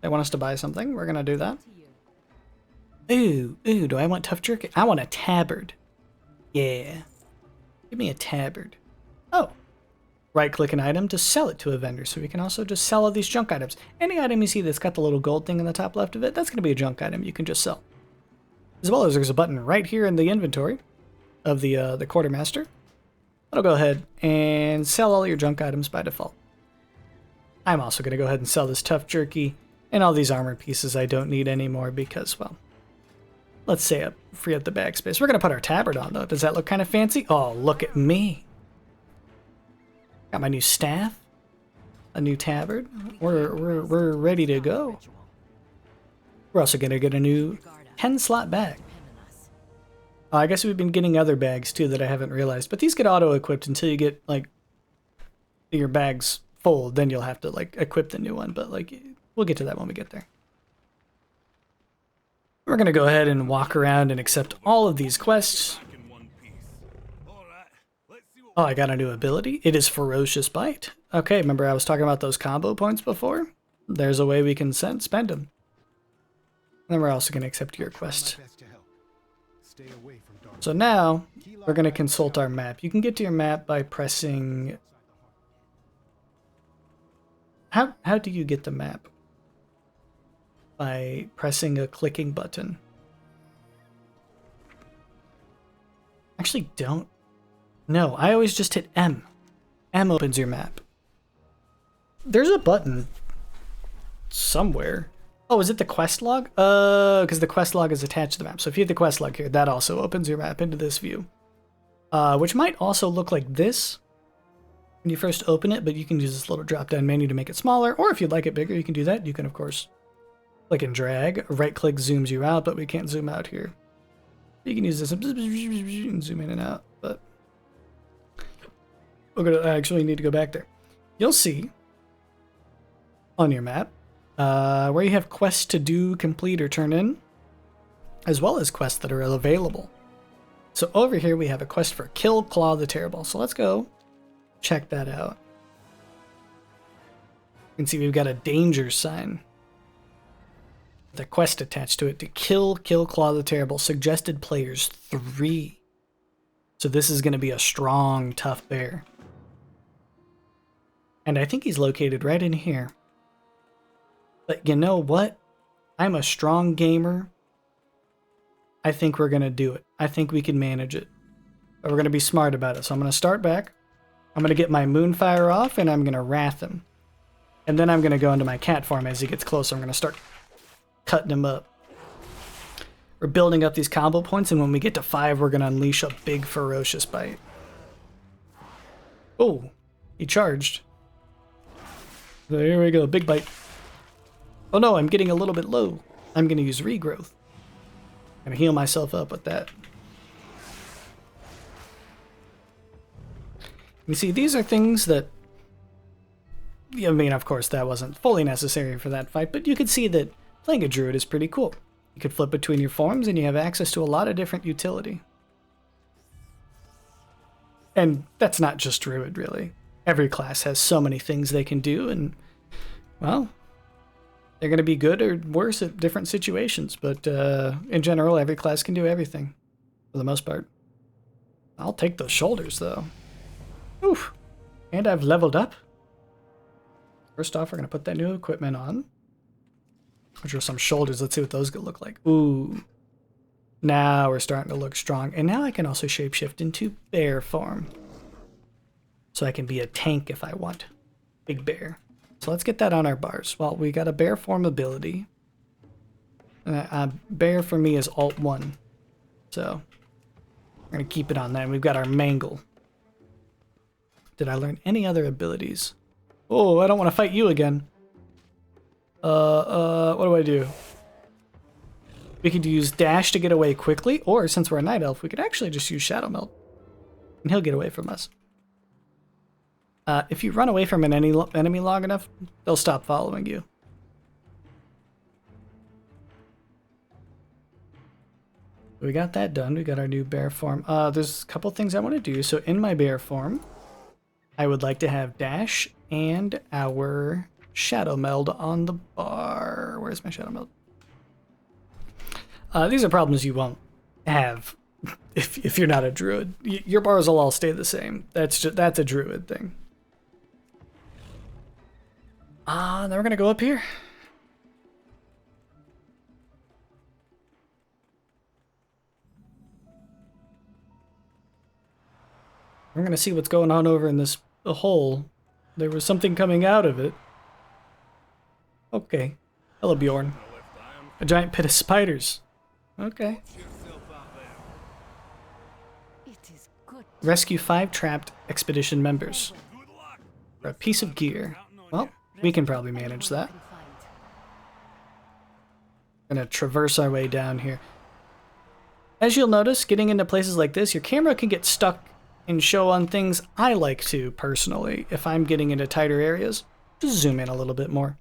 They want us to buy something. We're going to do that. To you. Ooh, do I want tough jerky? I want a tabard. Yeah. Give me a tabard. Oh. right-click an item to sell it to a vendor. So we can also just sell all these junk items. Any item you see that's got the little gold thing in the top left of it, that's going to be a junk item you can just sell. As well as there's a button right here in the inventory of the quartermaster. That'll go ahead and sell all your junk items by default. I'm also going to go ahead and sell this tough jerky and all these armor pieces I don't need anymore because, well, let's say free up the bag space. We're going to put our tabard on, though. Does that look kind of fancy? Oh, look at me. Got my new staff, a new tabard. We're ready to go. We're also going to get a new 10-slot bag. Oh, I guess we've been getting other bags, too, that I haven't realized. But these get auto-equipped until you get, like, your bags full. Then you'll have to, like, equip the new one. But, like, we'll get to that when we get there. We're going to go ahead and walk around and accept all of these quests. Oh, I got a new ability. It is Ferocious Bite. Okay, remember I was talking about those combo points before? There's a way we can spend them. And then we're also going to accept your quest. So now, we're going to consult our map. You can get to your map by pressing... How do you get the map? By pressing a clicking button. Actually, don't. No, I always just hit M. M opens your map. There's a button somewhere. Oh, is it the quest log? Because the quest log is attached to the map. So if you hit the quest log here, that also opens your map into this view. Which might also look like this when you first open it, but you can use this little drop-down menu to make it smaller, or if you'd like it bigger, you can do that. You can, of course, click and drag. Right-click zooms you out, but we can't zoom out here. You can use this and zoom in and out, but we're gonna actually need to go back there. You'll see on your map where you have quests to do, complete, or turn in, as well as quests that are available. So over here we have a quest for Kill Claw the Terrible. So let's go check that out. You can see we've got a danger sign. The quest attached to it to kill Claw the Terrible. Suggested players 3. So this is going to be a strong, tough bear. And I think he's located right in here. But you know what? I'm a strong gamer. I think we're going to do it. I think we can manage it. But we're going to be smart about it. So I'm going to start back. I'm going to get my Moonfire off, and I'm going to Wrath him. And then I'm going to go into my cat form as he gets closer. I'm going to start cutting him up. We're building up these combo points, and when we get to 5, we're going to unleash a big Ferocious Bite. Oh, he charged. So here we go, big bite. Oh no, I'm getting a little bit low. I'm going to use Regrowth. I'm going to heal myself up with that. You see, these are things that... I mean, of course, that wasn't fully necessary for that fight, but you could see that playing a druid is pretty cool. You could flip between your forms, and you have access to a lot of different utility. And that's not just druid, really. Every class has so many things they can do, and, well, they're going to be good or worse at different situations, but in general, every class can do everything, for the most part. I'll take those shoulders, though. Oof. And I've leveled up. First off, we're going to put that new equipment on, which are some shoulders. Let's see what those look like. Ooh. Now we're starting to look strong. And now I can also shapeshift into bear form. So I can be a tank if I want. Big bear. So let's get that on our bars. Well, we got a bear form ability. Bear for me is Alt 1. So we're going to keep it on that. And we've got our mangle. Did I learn any other abilities? Oh, I don't want to fight you again. What do I do? We could use dash to get away quickly, or since we're a night elf, we could actually just use Shadow Melt, and he'll get away from us. If you run away from an enemy long enough, they'll stop following you. We got that done. We got our new bear form. There's a couple things I want to do. So in my bear form, I would like to have dash and our Shadow Meld on the bar. Where's my Shadow Meld? These are problems you won't have if you're not a druid. Your bars will all stay the same. That's a druid thing. Then we're gonna go up here. We're gonna see what's going on over in this hole. There was something coming out of it. Okay. Hello, Bjorn. A giant pit of spiders. Okay. It is good. Rescue 5 trapped expedition members. For a piece of gear. Well, we can probably manage that. Gonna traverse our way down here. As you'll notice, getting into places like this, your camera can get stuck and show on things I like to, personally. If I'm getting into tighter areas, just zoom in a little bit more.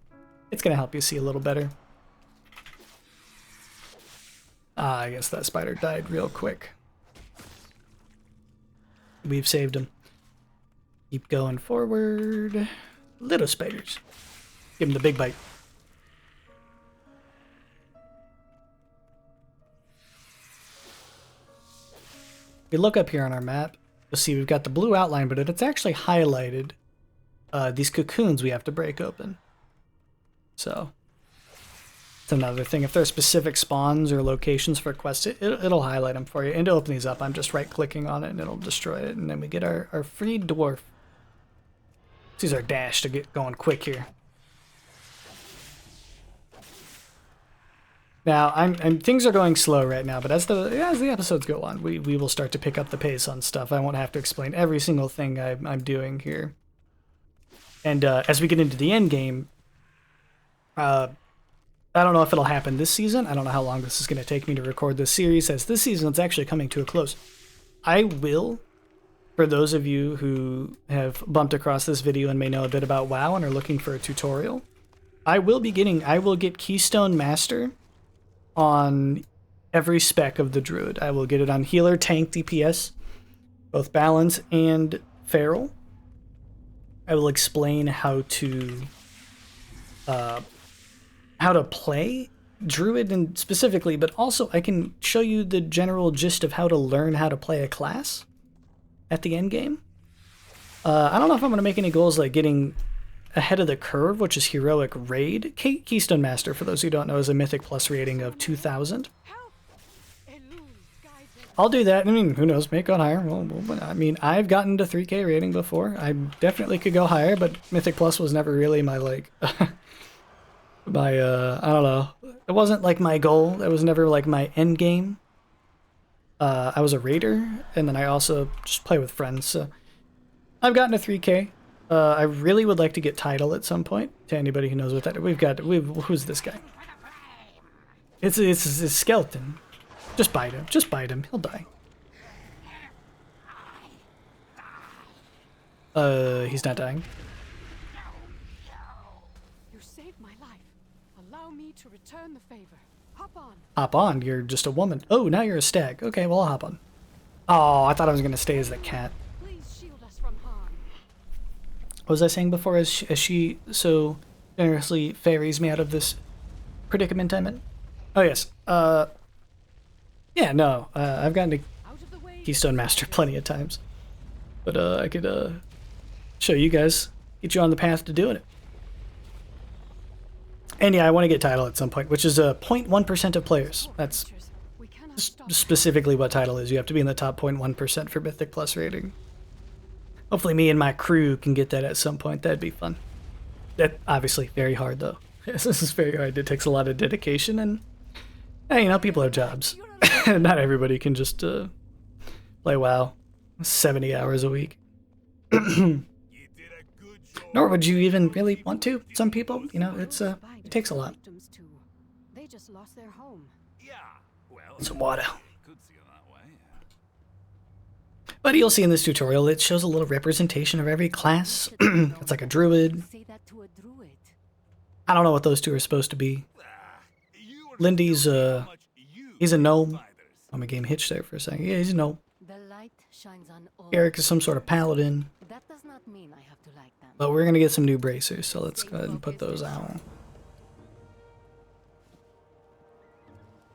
It's gonna help you see a little better. I guess that spider died real quick. We've saved him. Keep going forward. Little spiders. Give him the big bite. If we look up here on our map, you'll see we've got the blue outline, but it's actually highlighted these cocoons we have to break open. So, it's another thing. If there are specific spawns or locations for quests, it'll highlight them for you. And to open these up, I'm just right-clicking on it and it'll destroy it. And then we get our free dwarf. Let's use our dash to get going quick here. Now, things are going slow right now, but as the episodes go on, we will start to pick up the pace on stuff. I won't have to explain every single thing I'm doing here. And as we get into the end game, I don't know if it'll happen this season. I don't know how long this is going to take me to record this series, as this season is actually coming to a close. I will, for those of you who have bumped across this video and may know a bit about WoW and are looking for a tutorial, I will get Keystone Master on every spec of the Druid. I will get it on Healer, Tank, DPS, both Balance and Feral. I will explain how to play Druid and specifically, but also I can show you the general gist of how to learn how to play a class at the end game. I don't know if I'm going to make any goals like getting ahead of the curve, which is Heroic Raid. Keystone Master, for those who don't know, is a Mythic Plus rating of 2,000. I'll do that. I mean, who knows? Make it higher. Well, I mean, I've gotten to 3K rating before. I definitely could go higher, but Mythic Plus was never really my, like, my, I don't know. It wasn't, like, my goal. It was never, like, my end game. I was a raider, and then I also just play with friends, so I've gotten to 3K. I really would like to get title at some point. To anybody who knows what that is. Who's this guy? It's a skeleton. Just bite him. Just bite him. He'll die. He's not dying. You saved my life. Allow me to return the favor. Hop on. Hop on? You're just a woman. Oh, now you're a stag. Okay, well, I'll hop on. Oh, I thought I was gonna stay as the cat. Please shield us from harm. What was I saying before? As she so generously ferries me out of this predicament I'm in? Oh, yes. Yeah, no. I've gotten to Keystone Master plenty of times. But I could show you guys, get you on the path to doing it. And yeah, I want to get title at some point, which is 0.1% of players. That's specifically what title is. You have to be in the top 0.1% for Mythic Plus rating. Hopefully me and my crew can get that at some point. That'd be fun. That obviously very hard though. This is very hard. It takes a lot of dedication, and you know, people have jobs. Not everybody can just play WoW 70 hours a week. Nor would you even really want to. Some people, you know, it takes a lot. They just lost their home. Some water. But you'll see in this tutorial, it shows a little representation of every class. It's like a druid. I don't know what those two are supposed to be. Lindy's, he's a gnome. Oh, my game hitched there for a second. Yeah, he's a gnome. Eric is some sort of paladin. That does not mean I have to like them. But we're going to get some new bracers, so let's go ahead and put those on.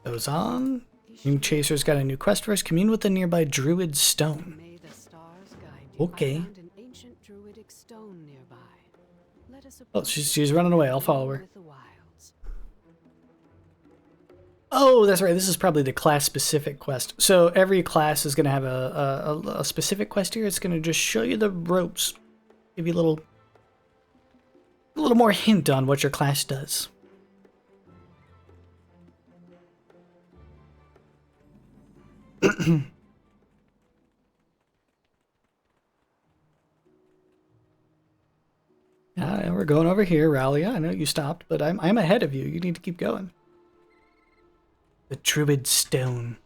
Those on. New Chaser's got a new quest for us. Commune with the nearby Druid Stone. Okay. Let us Oh, approach she's running away. I'll follow her. with the wilds. Oh, that's right. This is probably the class-specific quest. So every class is going to have a specific quest here. It's going to just show you the ropes, give you a little more hint on what your class does. We're going over here, Ralia. I know you stopped, but I'm ahead of you. You need to keep going. The Druid Stone.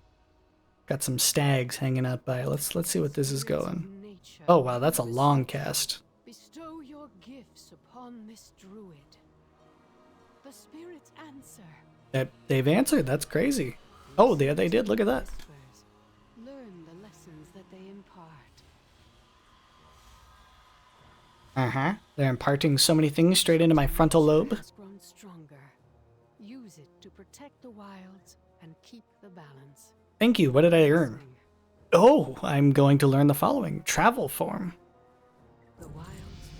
Got some stags hanging out by. Let's see what this is going. Oh wow, that's a long cast. Bestow your gifts upon this druid. The spirits answer. They've answered. That's crazy. Oh, yeah, they did. Look at that. Learn the lessons that they impart. Uh-huh. They're imparting so many things straight into my frontal lobe. Has grown stronger. Use it to protect the wilds and keep the balance. Thank you. What did I earn? Oh, I'm going to learn the following. Travel form. The wilds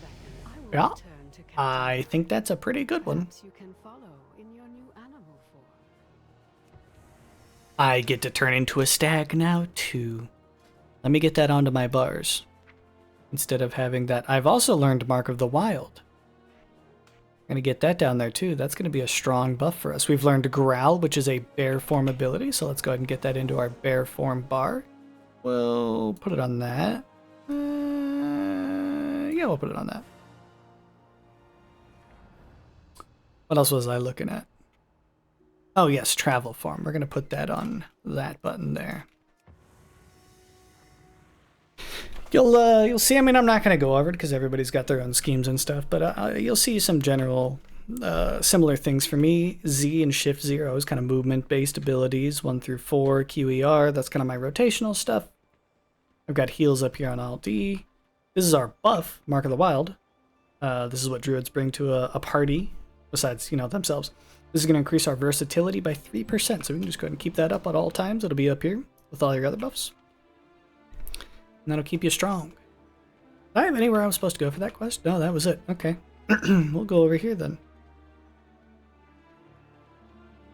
beckon. I will Yeah. return to captivity. I think that's a pretty good one. Perhaps you can follow in your new animal form. I get to turn into a stag now, too. Let me get that onto my bars. Instead of having that, I've also learned Mark of the Wild. I'm going to get that down there, too. That's going to be a strong buff for us. We've learned Growl, which is a bear form ability, so let's go ahead and get that into our bear form bar. We'll put it on that. Yeah, we'll put it on that. What else was I looking at? Oh, yes, travel form. We're going to put that on that button there. You'll see, I mean, I'm not going to go over it because everybody's got their own schemes and stuff, but you'll see some general similar things for me. Z and Shift 0 is kind of movement-based abilities, 1 through 4, QER, that's kind of my rotational stuff. I've got heals up here on Alt D. This is our buff, Mark of the Wild. This is what druids bring to a party, besides, you know, themselves. This is going to increase our versatility by 3%, so we can just go ahead and keep that up at all times. It'll be up here with all your other buffs. And that'll keep you strong. Did I have anywhere I was supposed to go for that quest? No, that was it. Okay. We'll go over here then.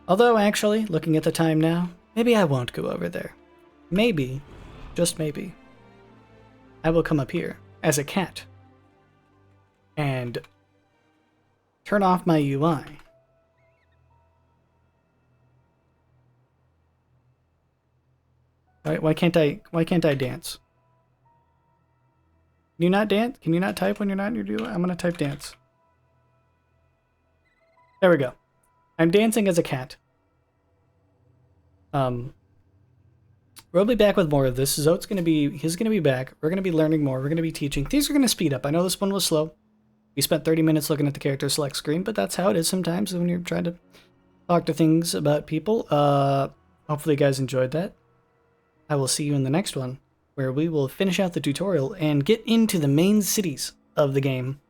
Although, actually, looking at the time now, maybe I won't go over there. Maybe, just maybe, I will come up here as a cat and turn off my UI. Why can't I dance? Can you not dance? Can you not type when you're not in your UI? I'm gonna type dance. There we go. I'm dancing as a cat. We'll be back with more of this. He's gonna be back. We're gonna be learning more. We're gonna be teaching. Things are gonna speed up. I know this one was slow. We spent 30 minutes looking at the character select screen, but that's how it is sometimes when you're trying to talk to things about people. Hopefully you guys enjoyed that. I will see you in the next one, where we will finish out the tutorial and get into the main cities of the game,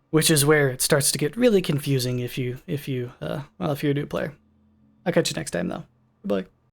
which is where it starts to get really confusing if you're a new player. I'll catch you next time though. Goodbye.